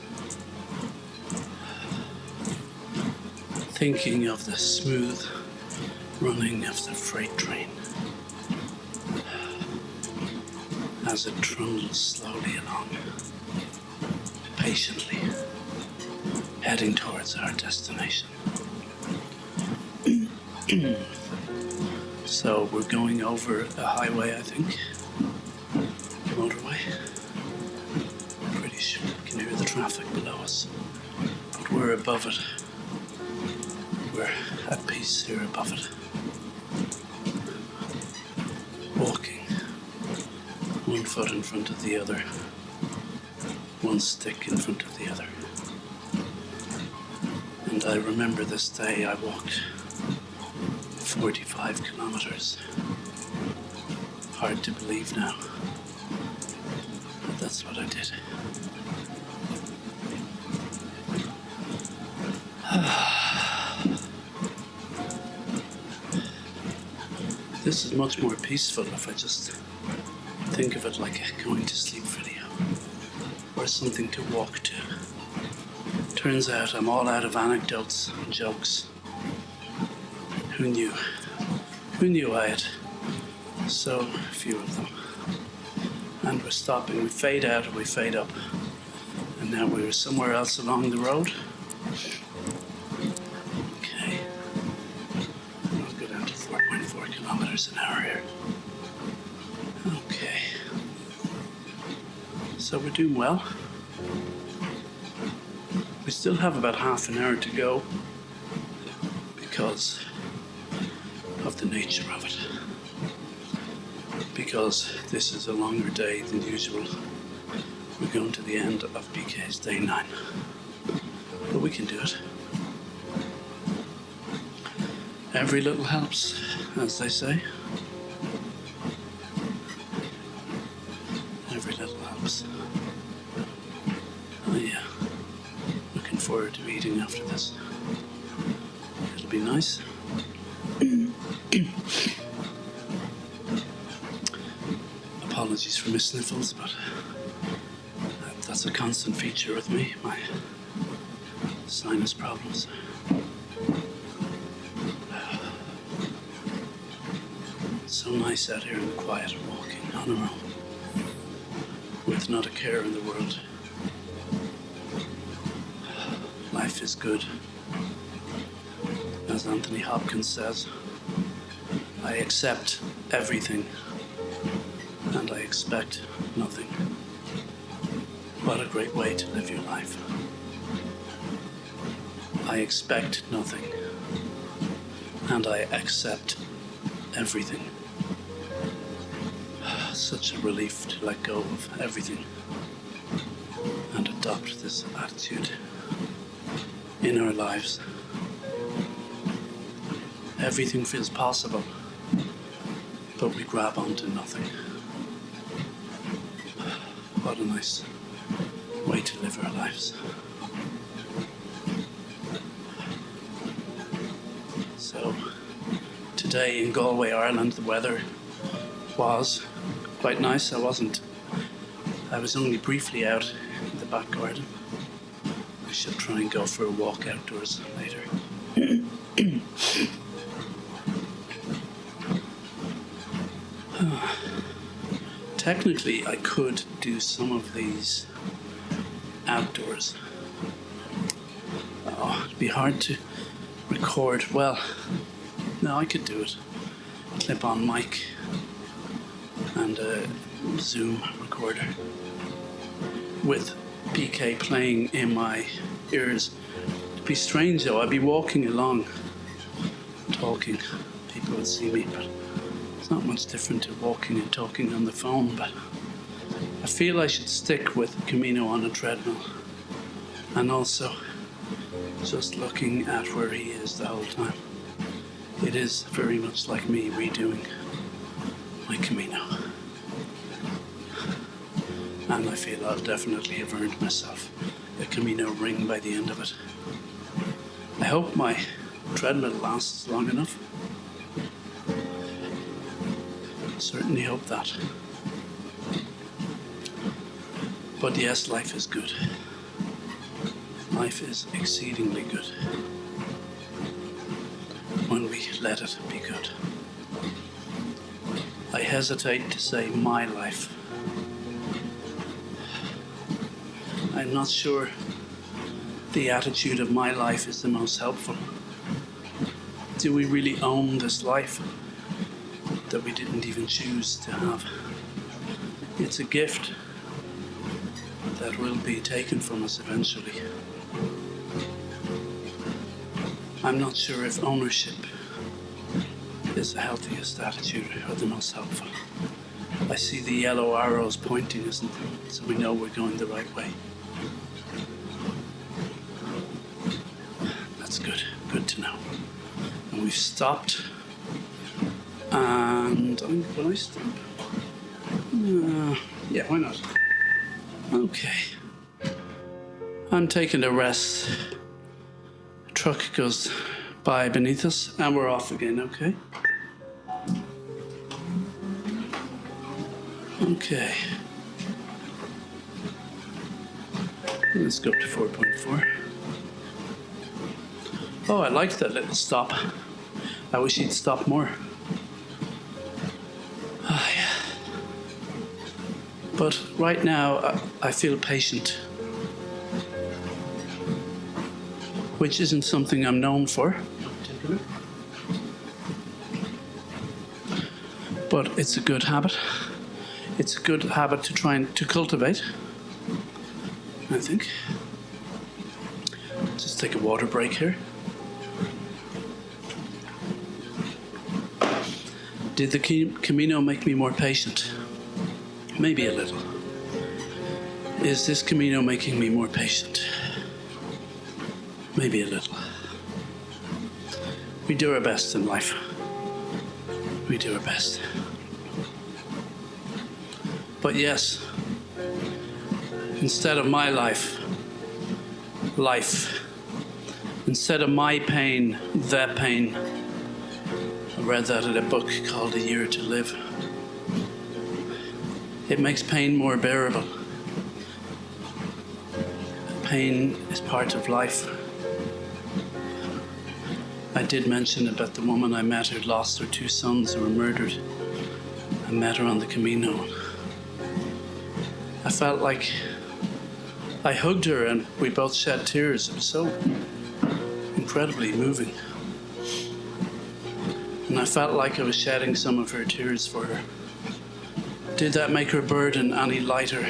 Thinking of the smooth running of the freight train as it trundles slowly along, patiently, heading towards our destination. So we're going over a highway, I think, motorway. Pretty sure we can hear the traffic below us, but we're above it. We're at peace here above it. Walking, one foot in front of the other, one stick in front of the other. And I remember this day I walked 45 kilometers. Hard to believe now, but that's what I did. This is much more peaceful if I just think of it like a going to sleep video or something to walk to. Turns out I'm all out of anecdotes and jokes. Who knew? Who knew I had so few of them? And we're stopping. We fade out and we fade up. And now we're somewhere else along the road. Okay. I'll go down to 4.4 kilometers an hour here. Okay. So we're doing well. We still have about half an hour to go because of the nature of it. Because this is a longer day than usual. We're going to the end of BK's day 9. But we can do it. Every little helps, as they say. Every little helps. Oh yeah. Looking forward to eating after this. It'll be nice. Apologies for my sniffles, but that's a constant feature with me, my sinus problems. So nice out here in the quiet, walking on our own, with not a care in the world. Life is good. As Anthony Hopkins says, I accept everything and I expect nothing. What a great way to live your life. I expect nothing and I accept everything. Such a relief to let go of everything and adopt this attitude in our lives. Everything feels possible, but we grab onto nothing. What a nice way to live our lives. So, today in Galway, Ireland, the weather was quite nice. I was only briefly out in the back garden. I should try and go for a walk outdoors later. technically I could do some of these outdoors. Oh, it'd be hard to record. Well, no, I could do it. Clip on mic and a Zoom recorder with PK playing in my ears. It'd be strange though. I'd be walking along talking. People would see me, but it's not much different to walking and talking on the phone. But I feel I should stick with Camino on a treadmill, and also just looking at where he is the whole time. It is very much like me redoing my Camino. And I feel I'll definitely have earned myself a Camino ring by the end of it. I hope my treadmill lasts long enough. Certainly hope that. But yes, life is good. Life is exceedingly good when we let it be good. I hesitate to say my life. I'm not sure the attitude of my life is the most helpful. Do we really own this life that we didn't even choose to have? It's a gift that will be taken from us eventually. I'm not sure if ownership is the healthiest attitude or the most helpful. I see the yellow arrows pointing us, so we know we're going the right way. That's good. Good to know. And we've stopped. And will I stop? Yeah, why not? Okay. I'm taking a rest. A truck goes by beneath us, and we're off again, okay? Okay. Let's go up to 4.4. Oh, I liked that little stop. I wish he'd stop more. Oh, yeah. But right now, I feel patient, which isn't something I'm known for. But it's a good habit. It's a good habit to try and to cultivate, I think. Just take a water break here. Did the Camino make me more patient? Maybe a little. Is this Camino making me more patient? Maybe a little. We do our best in life. We do our best. But yes, instead of my life, instead of my pain, their pain. I read that in a book called A Year to Live. It makes pain more bearable. Pain is part of life. I did mention about the woman I met who'd lost her 2 sons who were murdered. I met her on the Camino. I felt like I hugged her and we both shed tears. It was so incredibly moving. And I felt like I was shedding some of her tears for her. Did that make her burden any lighter?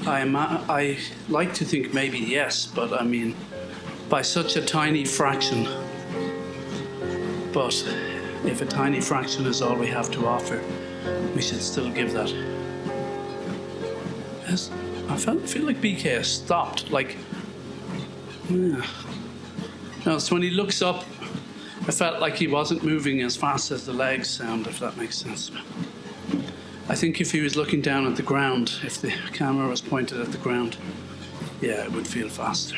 I like to think maybe yes, but I mean, by such a tiny fraction. But if a tiny fraction is all we have to offer, we should still give that. Yes, I feel like BK has stopped. Like, yeah. No, so when he looks up, I felt like he wasn't moving as fast as the legs sound, if that makes sense. I think if he was looking down at the ground, if the camera was pointed at the ground, yeah, it would feel faster.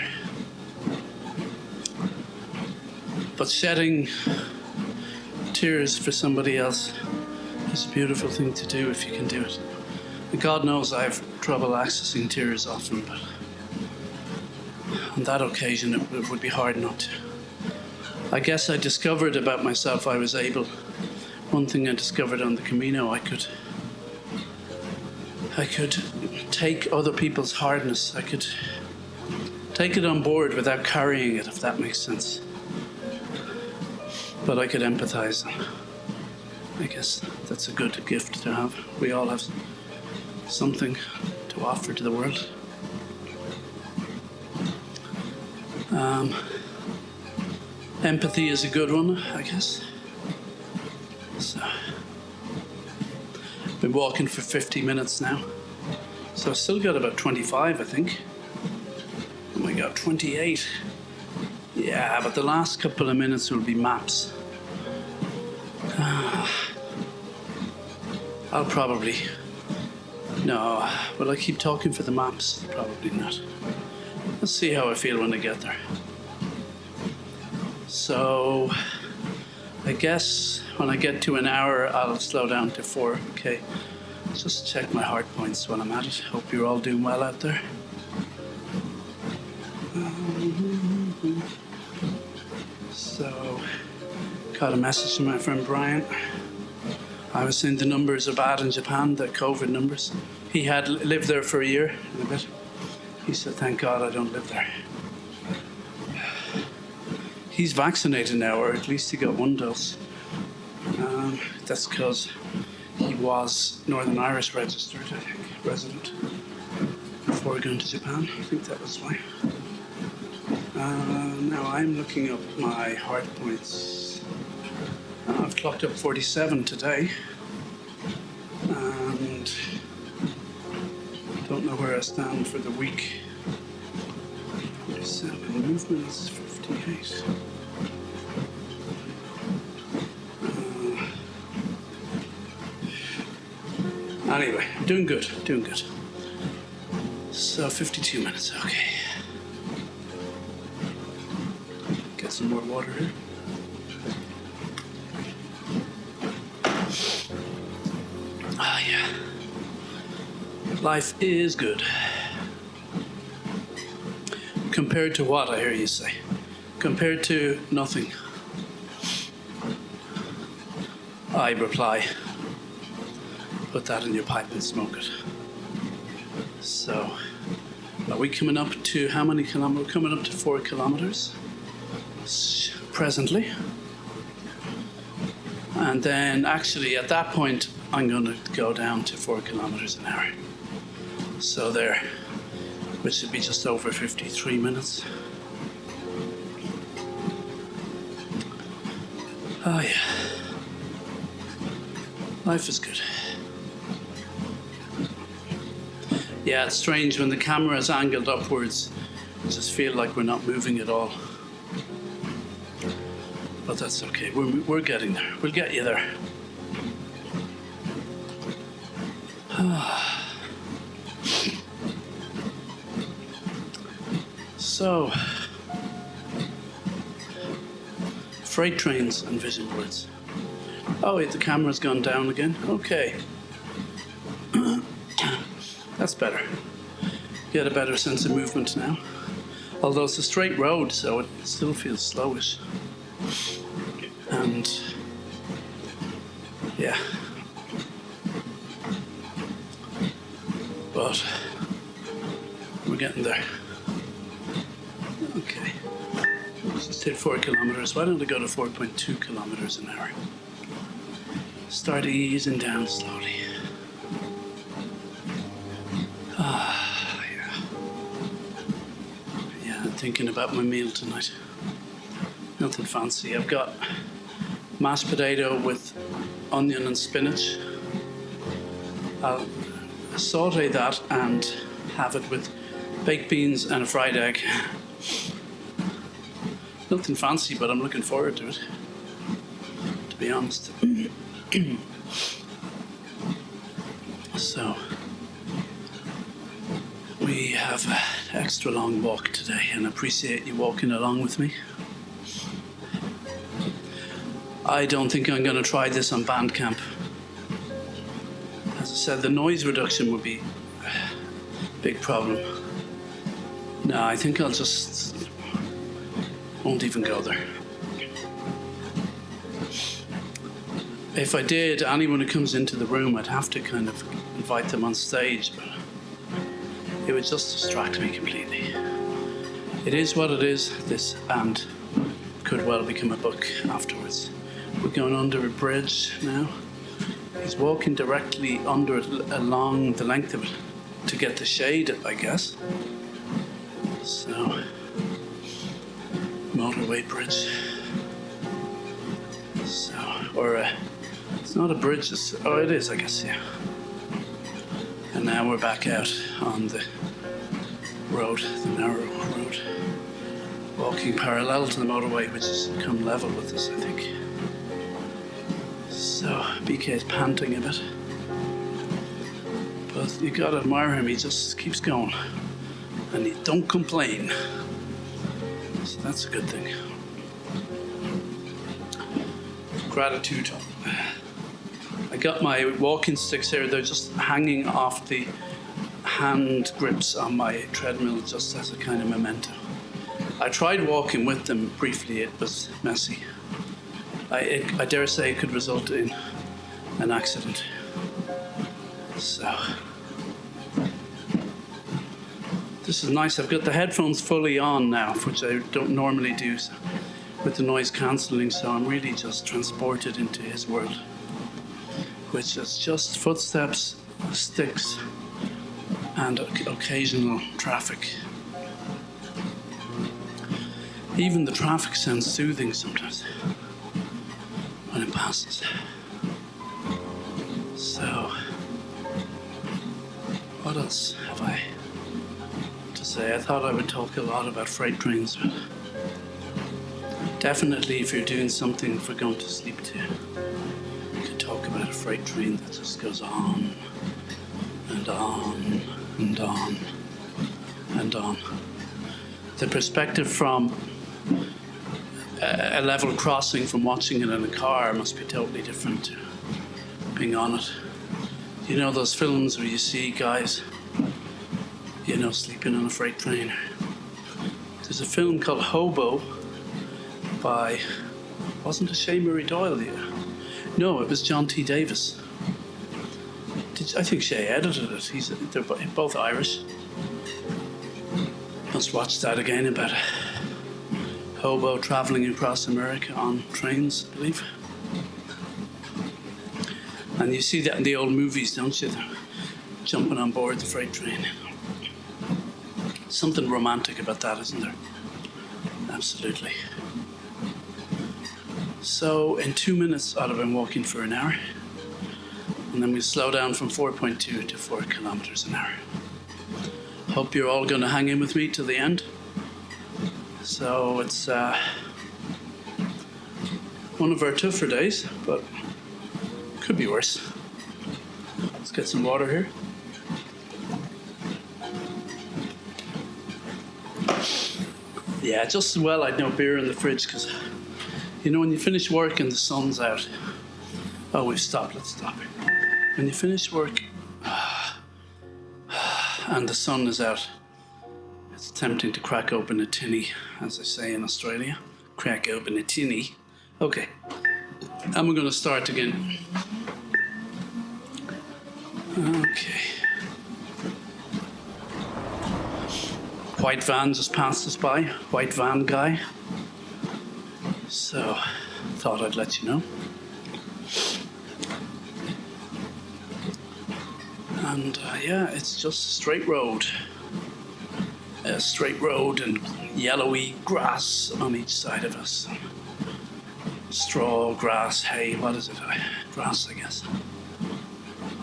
But shedding tears for somebody else is a beautiful thing to do if you can do it. And God knows I have trouble accessing tears often, but on that occasion it would be hard not to. I guess I discovered about myself I was able, One thing I discovered on the Camino, I could take other people's hardness. I could take it on board without carrying it, if that makes sense. But I could empathize. I guess that's a good gift to have. We all have something to offer to the world. Empathy is a good one, I guess. So, been walking for 50 minutes now. So I've still got about 25, I think. Oh my God, 28. Yeah, but the last couple of minutes will be maps. I'll probably... No, will I keep talking for the maps? Probably not. Let's see how I feel when I get there. So, I guess when I get to an hour, I'll slow down to 4. Okay, just check my heart points when I'm at it. Hope you're all doing well out there. So, got a message from my friend Brian. I was saying the numbers are bad in Japan, the COVID numbers. He had lived there for a year and a bit. He said, thank God I don't live there. He's vaccinated now, or at least he got 1 dose. That's because he was Northern Irish registered, I think, resident, before going to Japan. I think that was why. Now I'm looking up my heart points. I've clocked up 47 today. And don't know where I stand for the week. 47 movements, 58. Anyway, doing good. So 52 minutes, okay. Get some more water here. Yeah. Life is good. Compared to what, I hear you say? Compared to nothing. I reply, put that in your pipe and smoke it. So, are we coming up to how many kilometers? We're coming up to 4 kilometers presently. And then actually at that point, I'm going to go down to 4 kilometers an hour. So there, which should be just over 53 minutes. Oh yeah. Life is good. Yeah, it's strange when the camera is angled upwards, I just feel like we're not moving at all. But that's okay, we're getting there. We'll get you there. So, freight trains and vision boards. Oh wait, the camera's gone down again. Okay. That's better. Get a better sense of movement now. Although it's a straight road, so it still feels slowish. And yeah. But we're getting there. Okay. Just hit 4 kilometers. Why don't I go to 4.2 kilometers an hour? Start easing down slowly. Yeah, I'm thinking about my meal tonight. Nothing fancy. I've got mashed potato with onion and spinach. I'll saute that and have it with baked beans and a fried egg. Nothing fancy, but I'm looking forward to it, to be honest. So, we have an extra long walk today, and I appreciate you walking along with me. I don't think I'm going to try this on Bandcamp. As I said, the noise reduction would be a big problem. No, I think I'll just won't even go there. if I did, anyone who comes into the room, I'd have to kind of invite them on stage, but it would just distract me completely. It is what it is, this, and could well become a book afterwards. We're going under a bridge now. He's walking directly under it, along the length of it, to get the shade, I guess. So, motorway bridge. So, or it's not a bridge, it is, I guess, yeah. And now we're back out on the road, the narrow road, walking parallel to the motorway, which has come level with us, I think. So, BK is panting a bit. But you gotta admire him, he just keeps going. And he don't complain. So that's a good thing. Gratitude. I got my walking sticks here, they're just hanging off the hand grips on my treadmill just as a kind of memento. I tried walking with them briefly, it was messy. I dare say it could result in an accident. So, this is nice. I've got the headphones fully on now, which I don't normally do with the noise cancelling, so I'm really just transported into his world, which is just footsteps, sticks, and occasional traffic. Even the traffic sounds soothing sometimes when it passes. So, what else have I to say? I thought I would talk a lot about freight trains, but definitely if you're doing something for going to sleep to, you could talk about a freight train that just goes on and on and on and on. The perspective from a level crossing from watching it in a car must be totally different to being on it. You know those films where you see guys, sleeping on a freight train? There's a film called Hobo by, wasn't it Shea Murray Doyle here? No, it was John T. Davis. I think Shea edited it. They're both Irish. Must watch that again about a hobo travelling across America on trains, I believe. And you see that in the old movies, don't you? They're jumping on board the freight train. Something romantic about that, isn't there? Absolutely. So in 2 minutes, I'll have been walking for an hour. And then we slow down from 4.2 to 4 kilometers an hour. Hope you're all going to hang in with me to the end. So it's one of our tougher days, but could be worse. Let's get some water here. Yeah, just as well I'd no beer in the fridge, because when you finish work and the sun's out. Oh, we've stopped. Let's stop. When you finish work and the sun is out, it's tempting to crack open a tinny, as they say in Australia. Crack open a tinny. Okay, and we're going to start again. Okay. White van just passed us by. White van guy. So, thought I'd let you know. And it's just a straight road. A straight road and yellowy grass on each side of us. Straw, grass, hay, what is it? Grass, I guess.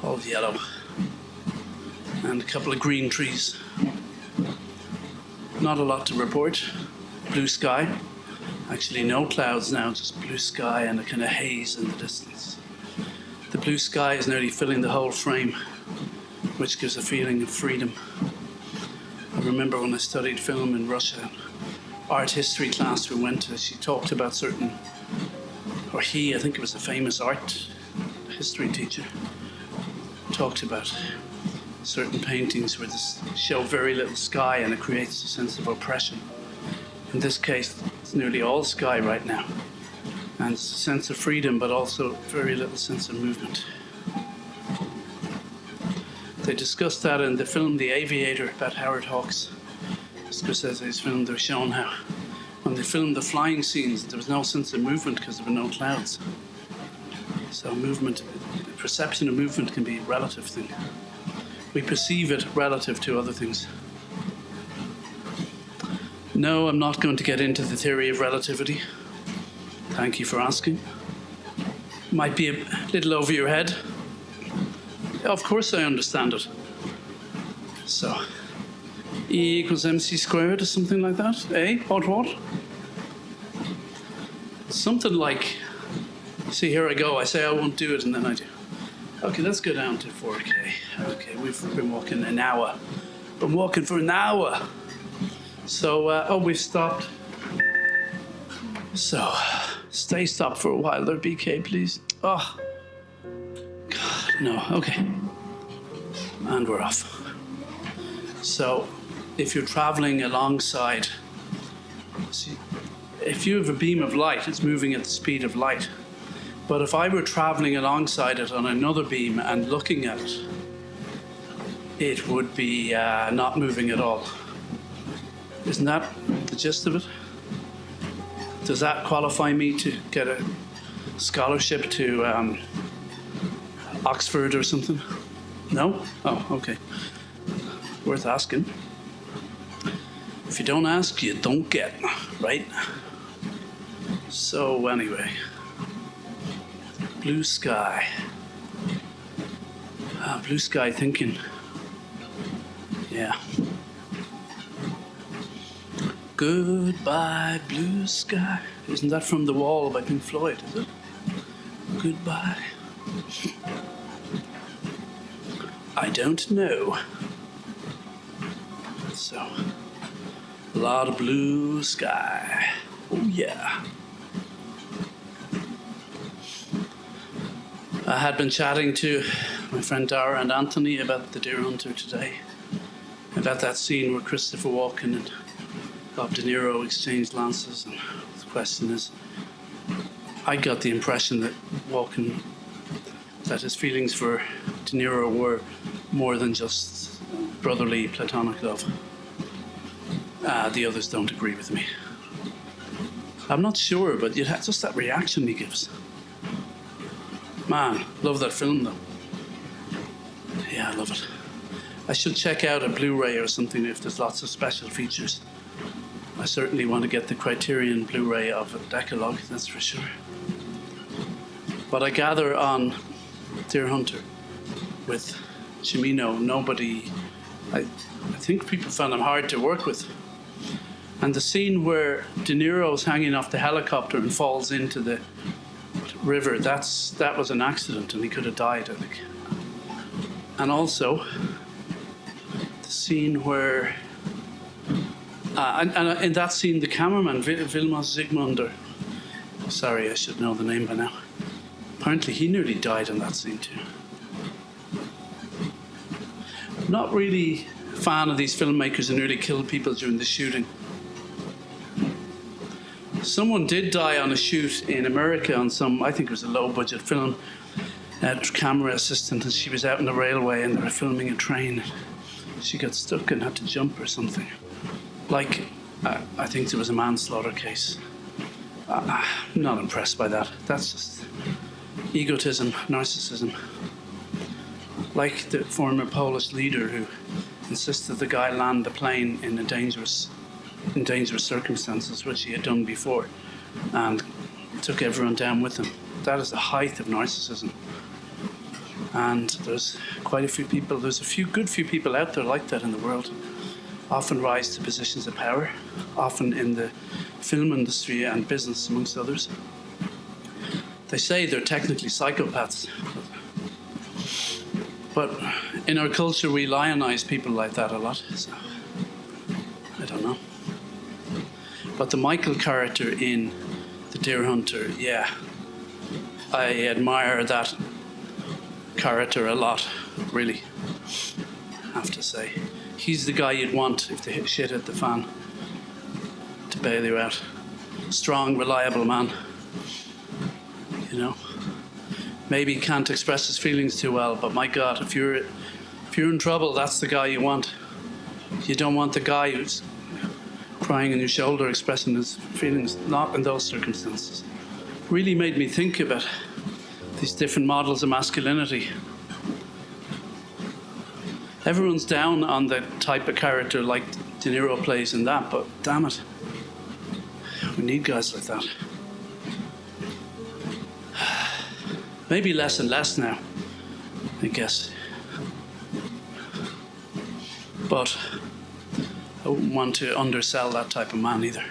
All yellow. And a couple of green trees. Not a lot to report. Blue sky. Actually no clouds now, just blue sky and a kind of haze in the distance. The blue sky is nearly filling the whole frame, which gives a feeling of freedom. I remember when I studied film in Russia, art history class we went to, she talked about certain, or he, I think it was a famous art history teacher, talked about certain paintings where they show very little sky and it creates a sense of oppression. In this case, it's nearly all sky right now. and a sense of freedom, but also very little sense of movement. They discussed that in the film The Aviator about Howard Hawks. Scorsese's film. They're shown how when they filmed the flying scenes, there was no sense of movement because there were no clouds. So movement, perception of movement can be a relative thing. We perceive it relative to other things. No, I'm not going to get into the theory of relativity. Thank you for asking. Might be a little over your head. Of course I understand it. So, E equals mc squared or something like that? Eh? What? Something like, see, here I go. I say I won't do it, and then I do. Okay, let's go down to 4K. Okay, we've been walking an hour. Been walking for an hour. So, we've stopped. So, stay stopped for a while there, BK, please. Oh, God, no. Okay. And we're off. So, if you're traveling alongside, see, if you have a beam of light, it's moving at the speed of light. But if I were traveling alongside it on another beam and looking at it, it would be not moving at all. Isn't that the gist of it? Does that qualify me to get a scholarship to Oxford or something? No? Oh, okay. Worth asking. If you don't ask, you don't get, right? So anyway, blue sky. Blue sky thinking. Yeah. Goodbye, blue sky. Isn't that from The Wall by Pink Floyd, is it? Goodbye. I don't know. So, a lot of blue sky. Oh yeah. I had been chatting to my friend Dara and Anthony about The Deer Hunter today. About that scene where Christopher Walken and Bob De Niro exchanged lances, and the question is, I got the impression that Walken, that his feelings for De Niro were more than just brotherly platonic love. The others don't agree with me. I'm not sure, but just that reaction he gives. Man, love that film though. Yeah, I love it. I should check out a Blu-ray or something if there's lots of special features. I certainly want to get the Criterion Blu-ray of a Decalogue, that's for sure. But I gather on Deer Hunter with Cimino, nobody, I think people found him hard to work with. And the scene where De Niro's hanging off the helicopter and falls into the river, that was an accident and he could have died, I think. And also, the scene where, and in that scene, the cameraman, Vilmos Zsigmond, sorry, I should know the name by now. Apparently he nearly died in that scene too. Not really a fan of these filmmakers who nearly killed people during the shooting. Someone did die on a shoot in America on some, I think it was a low-budget film, a camera assistant, and she was out on the railway and they were filming a train. She got stuck and had to jump or something. Like, I think there was a manslaughter case. I'm not impressed by that. That's just egotism, narcissism. Like the former Polish leader who insisted the guy land the plane in dangerous circumstances, which he had done before, and took everyone down with him. That is the height of narcissism. And there's quite a few people, there's a good few people out there like that in the world, often rise to positions of power, often in the film industry and business, amongst others. They say they're technically psychopaths, but in our culture we lionize people like that a lot, so I don't know. But the Michael character in The Deer Hunter, yeah, I admire that character a lot, really, I have to say. He's the guy you'd want if the shit hit the fan to bail you out. Strong, reliable man. you know. Maybe can't express his feelings too well, but my God, if you're in trouble, that's the guy you want. You don't want the guy who's crying on your shoulder, expressing his feelings, not in those circumstances. Really made me think about these different models of masculinity. Everyone's down on the type of character like De Niro plays in that, but damn it, we need guys like that. Maybe less and less now, I guess. But I wouldn't want to undersell that type of man either.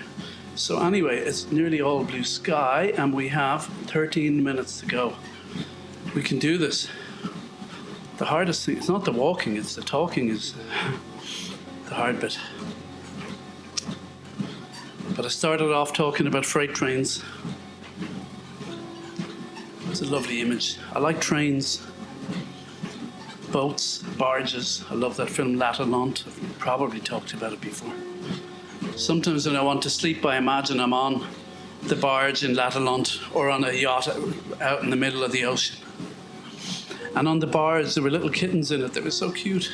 So anyway, it's nearly all blue sky, and we have 13 minutes to go. We can do this. The hardest thing, it's not the walking, it's the talking is the hard bit. But I started off talking about freight trains. It's a lovely image. I like trains, boats, barges. I love that film La Talente. I've probably talked about it before. Sometimes when I want to sleep, I imagine I'm on the barge in La Talente or on a yacht out in the middle of the ocean. And on the barge, there were little kittens in it that were so cute.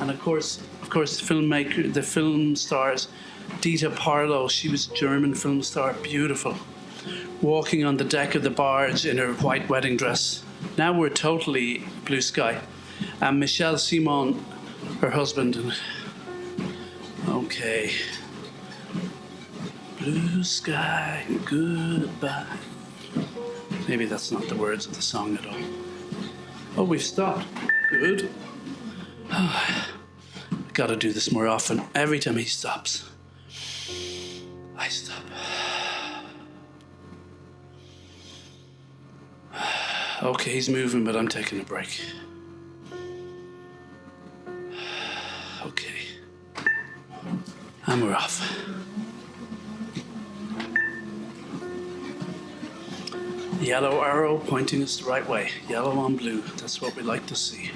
And of course, the film stars, Dita Parlo, she was a German film star, beautiful, walking on the deck of the barge in her white wedding dress. Now we're totally blue sky. And Michel Simon, her husband. Okay. Blue sky, goodbye. Maybe that's not the words of the song at all. Oh, we've stopped. Good. Oh, I've got to do this more often. Every time he stops, I stop. Okay, he's moving, but I'm taking a break. Okay. And we're off. Yellow arrow pointing us the right way. Yellow on blue. That's what we like to see.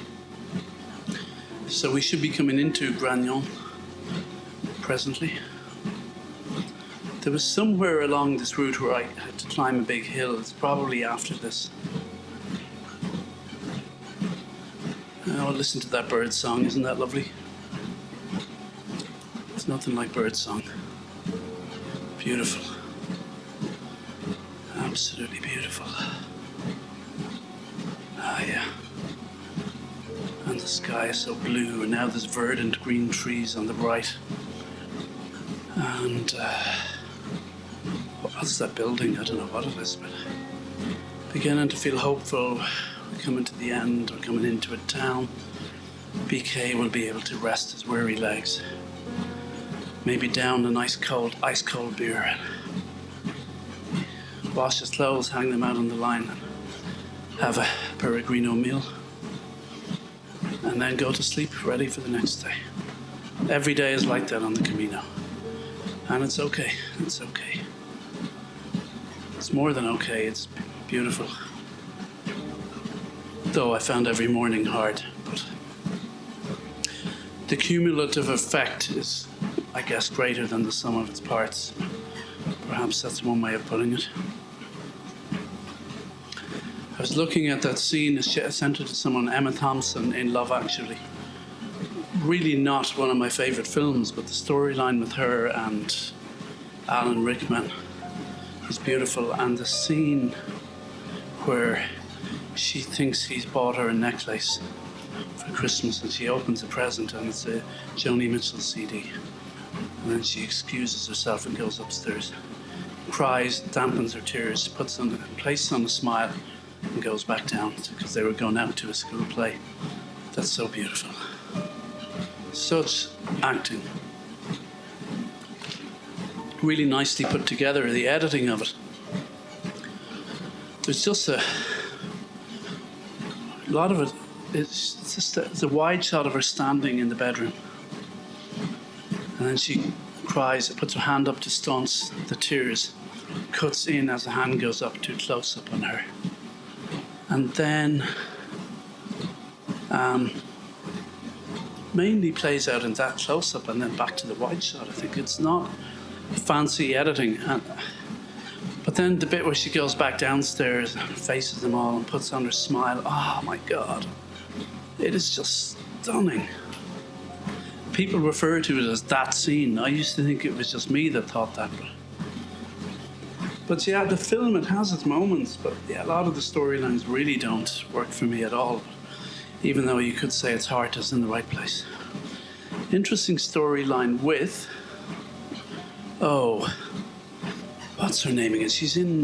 So we should be coming into Gragnon presently. There was somewhere along this route where I had to climb a big hill. It's probably after this. Oh, listen to that bird song. Isn't that lovely? It's nothing like bird song. Beautiful. Absolutely beautiful. Ah, yeah. And the sky is so blue, and now there's verdant green trees on the right. And what's that building? I don't know what it is, but beginning to feel hopeful. We're coming to the end. We're coming into a town. BK will be able to rest his weary legs. Maybe down a nice cold, ice cold beer. Wash his clothes, hang them out on the line, and have a Peregrino meal, and then go to sleep, ready for the next day. Every day is like that on the Camino, and it's okay. It's okay. It's more than okay. It's beautiful. Though I found every morning hard, but the cumulative effect is, I guess, greater than the sum of its parts. Perhaps that's one way of putting it. I was looking at that scene, I sent it to someone, Emma Thompson in Love Actually. Really not one of my favourite films, but the storyline with her and Alan Rickman is beautiful. And the scene where she thinks he's bought her a necklace for Christmas and she opens a present and it's a Joni Mitchell CD. And then she excuses herself and goes upstairs, cries, dampens her tears, places on a smile, and goes back down because they were going out to a school play. That's so beautiful. Such acting. Really nicely put together, the editing of it. There's just a lot of it. It's just it's a wide shot of her standing in the bedroom. And then she cries, puts her hand up to staunch the tears, cuts in as the hand goes up to close up on her. And then mainly plays out in that close up and then back to the wide shot. I think it's not fancy editing, but But then the bit where she goes back downstairs and faces them all and puts on her smile, oh my God. It is just stunning. People refer to it as that scene. I used to think it was just me that thought that. But yeah, the film, it has its moments, but yeah, a lot of the storylines really don't work for me at all. Even though you could say its heart is in the right place. Interesting storyline with, what's her name again? She's in,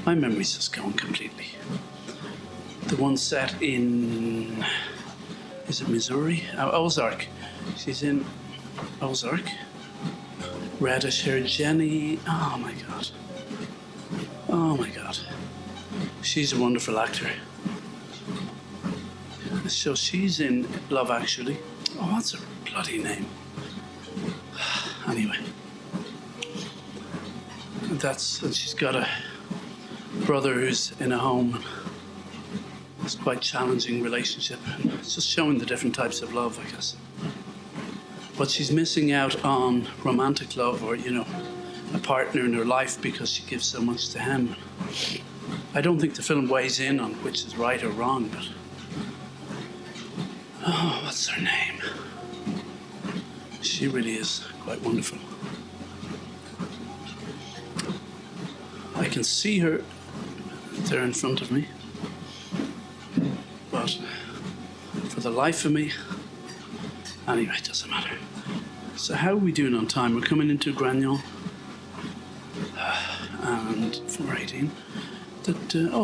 my memory's just gone completely. The one set in, is it Missouri? Ozark. She's in Ozark. Reddish hair Jenny. Oh my God. Oh my God. She's a wonderful actor. So she's in Love Actually. Oh, what's her bloody name? Anyway. And she's got a brother who's in a home. It's quite a challenging relationship. And it's just showing the different types of love, I guess. But she's missing out on romantic love or, a partner in her life because she gives so much to him. I don't think the film weighs in on which is right or wrong, but... Oh, what's her name? She really is quite wonderful. I can see her there in front of me. But for the life of me... Anyway, it doesn't matter. So how are we doing on time? We're coming into Gragnon. And 4:18.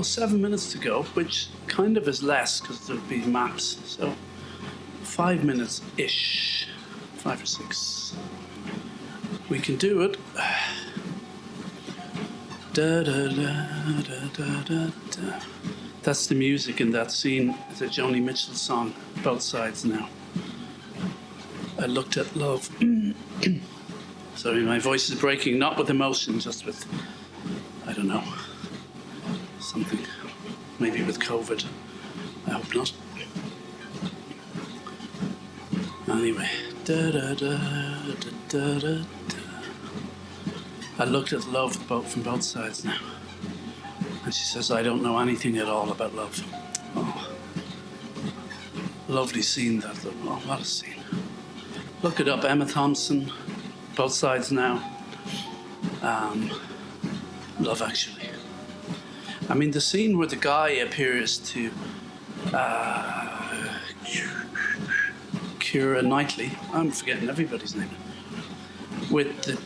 7 minutes to go, which kind of is less because there'll be maps. So 5 minutes-ish. 5 or 6. We can do it. Da, da, da, da, da, da, da. That's the music in that scene. It's a Joni Mitchell song, Both Sides Now. I looked at love. Sorry, my voice is breaking, not with emotion, just with, I don't know, something. Maybe with COVID. I hope not. Anyway. Da, da, da, da, da, da, da. I looked at love from both sides now. And she says, I don't know anything at all about love. Oh. Lovely scene, that. Oh, what a scene. Look it up, Emma Thompson, Both Sides Now. Love Actually. I mean, the scene where the guy appears to Keira Knightley, I'm forgetting everybody's name, with the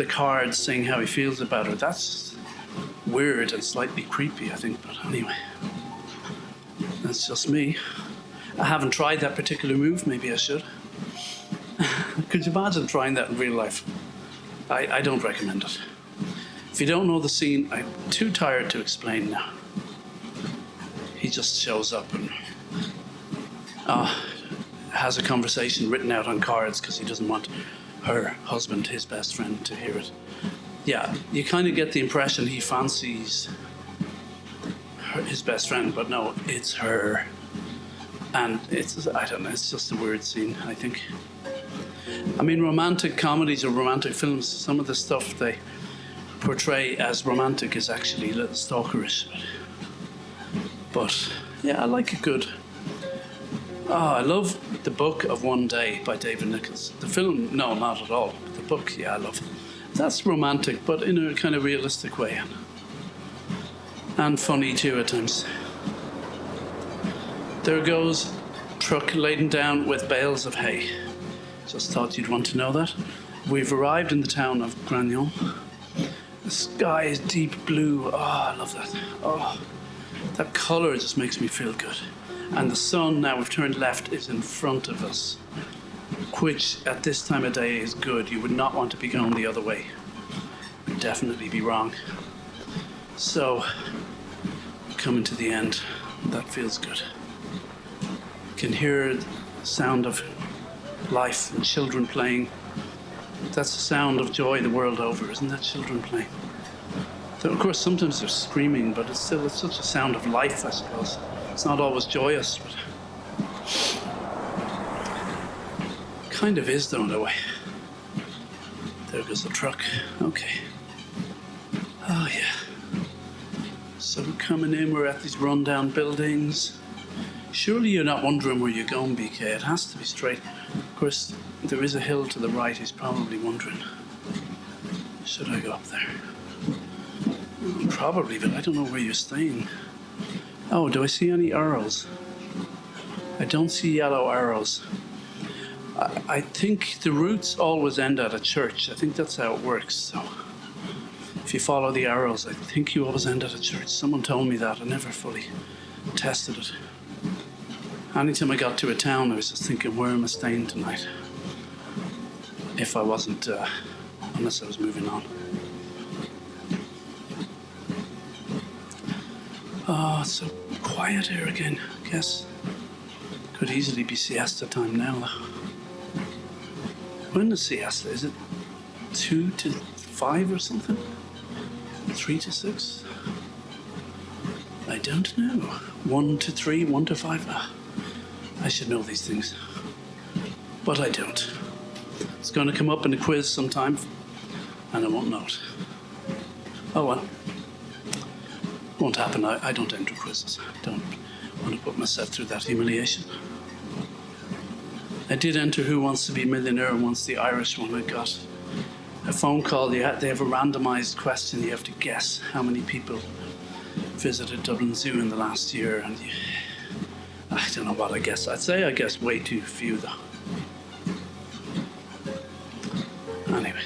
card saying how he feels about her. That's weird and slightly creepy, I think, but anyway. That's just me. I haven't tried that particular move, maybe I should. Could you imagine trying that in real life? I don't recommend it. If you don't know the scene, I'm too tired to explain now. He just shows up and has a conversation written out on cards because he doesn't want her husband, his best friend, to hear it. Yeah, you kind of get the impression he fancies his best friend, but no, it's her. And I don't know, it's just a weird scene, I think. I mean, romantic comedies or romantic films, some of the stuff they portray as romantic is actually a little stalkerish. But yeah, I like a good... I love the book of One Day by David Nichols. The film, no, not at all. The book, yeah, I love. That's romantic, but in a kind of realistic way. And funny too at times. There goes truck laden down with bales of hay. Just thought you'd want to know that. We've arrived in the town of Gragnon. The sky is deep blue. Oh, I love that. Oh, that colour just makes me feel good. And the sun, now we've turned left, is in front of us, which at this time of day is good. You would not want to be going the other way. You'd definitely be wrong. So, coming to the end, that feels good. You can hear the sound of life and children playing. That's the sound of joy the world over, isn't that? Children playing. So, of course, sometimes they're screaming, but it's such a sound of life, I suppose. It's not always joyous, but kind of is, though, in a way. There goes the truck. Okay. Oh, yeah. So we're coming in, we're at these rundown buildings. Surely you're not wondering where you're going, BK. It has to be straight. Of course, there is a hill to the right. He's probably wondering, should I go up there? Probably, but I don't know where you're staying. Oh, do I see any arrows? I don't see yellow arrows. I think the routes always end at a church. I think that's how it works. So if you follow the arrows, I think you always end at a church. Someone told me that. I never fully tested it. Anytime I got to a town, I was just thinking, where am I staying tonight? If I wasn't, unless I was moving on. Oh, it's so quiet here again. I guess could easily be siesta time now, though. When is siesta? Is it 2 to 5 or something? 3 to 6? I don't know. 1 to 3, 1 to 5? I should know these things. But I don't. It's going to come up in a quiz sometime, and I won't know it. Oh well. Won't happen. I don't enter quizzes. I don't want to put myself through that humiliation. I did enter Who Wants to Be a Millionaire once, the Irish one. I got a phone call. They have a randomized question. You have to guess how many people visited Dublin Zoo in the last year. And I don't know what I guess. I'd say I guess way too few, though. Anyway,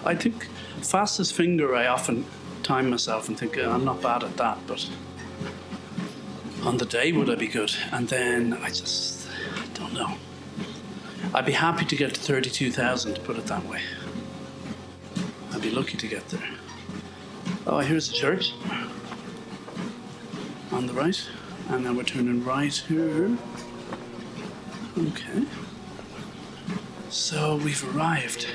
I think fastest finger, I often time myself and think, I'm not bad at that, but on the day, would I be good? And then I don't know. I'd be happy to get to 32,000, to put it that way. I'd be lucky to get there. Oh, here's the church on the right, and then we're turning right here. Okay. So we've arrived.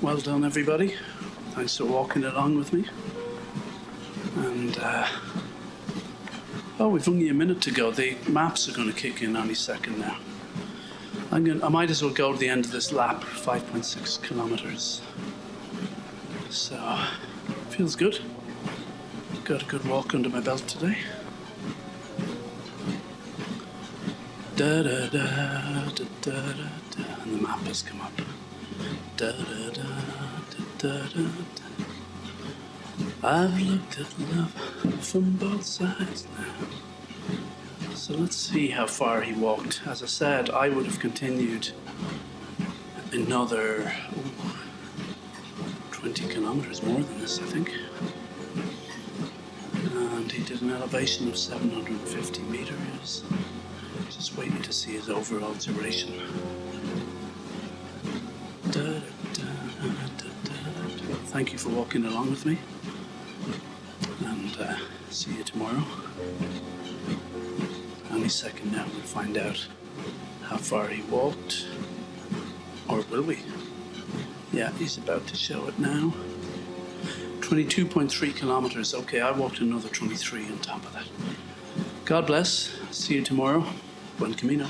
Well done, everybody. Thanks for walking along with me. And, we've only a minute to go. The maps are going to kick in any second now. I might as well go to the end of this lap, 5.6 kilometers. So, feels good. Got a good walk under my belt today. Da da da da da da da, and the map has come up. Da da da da da da. I've looked at love from both sides now. So let's see how far he walked. As I said, I would have continued another 20 kilometers more than this, I think. And he did an elevation of 750 meters. Just waiting to see his overall duration. Da, da, da, da, da. Thank you for walking along with me. And see you tomorrow. Any second now we'll find out how far he walked. Or will we? Yeah, he's about to show it now. 22.3 kilometers. Okay, I walked another 23 on top of that. God bless. See you tomorrow. Buen Camino.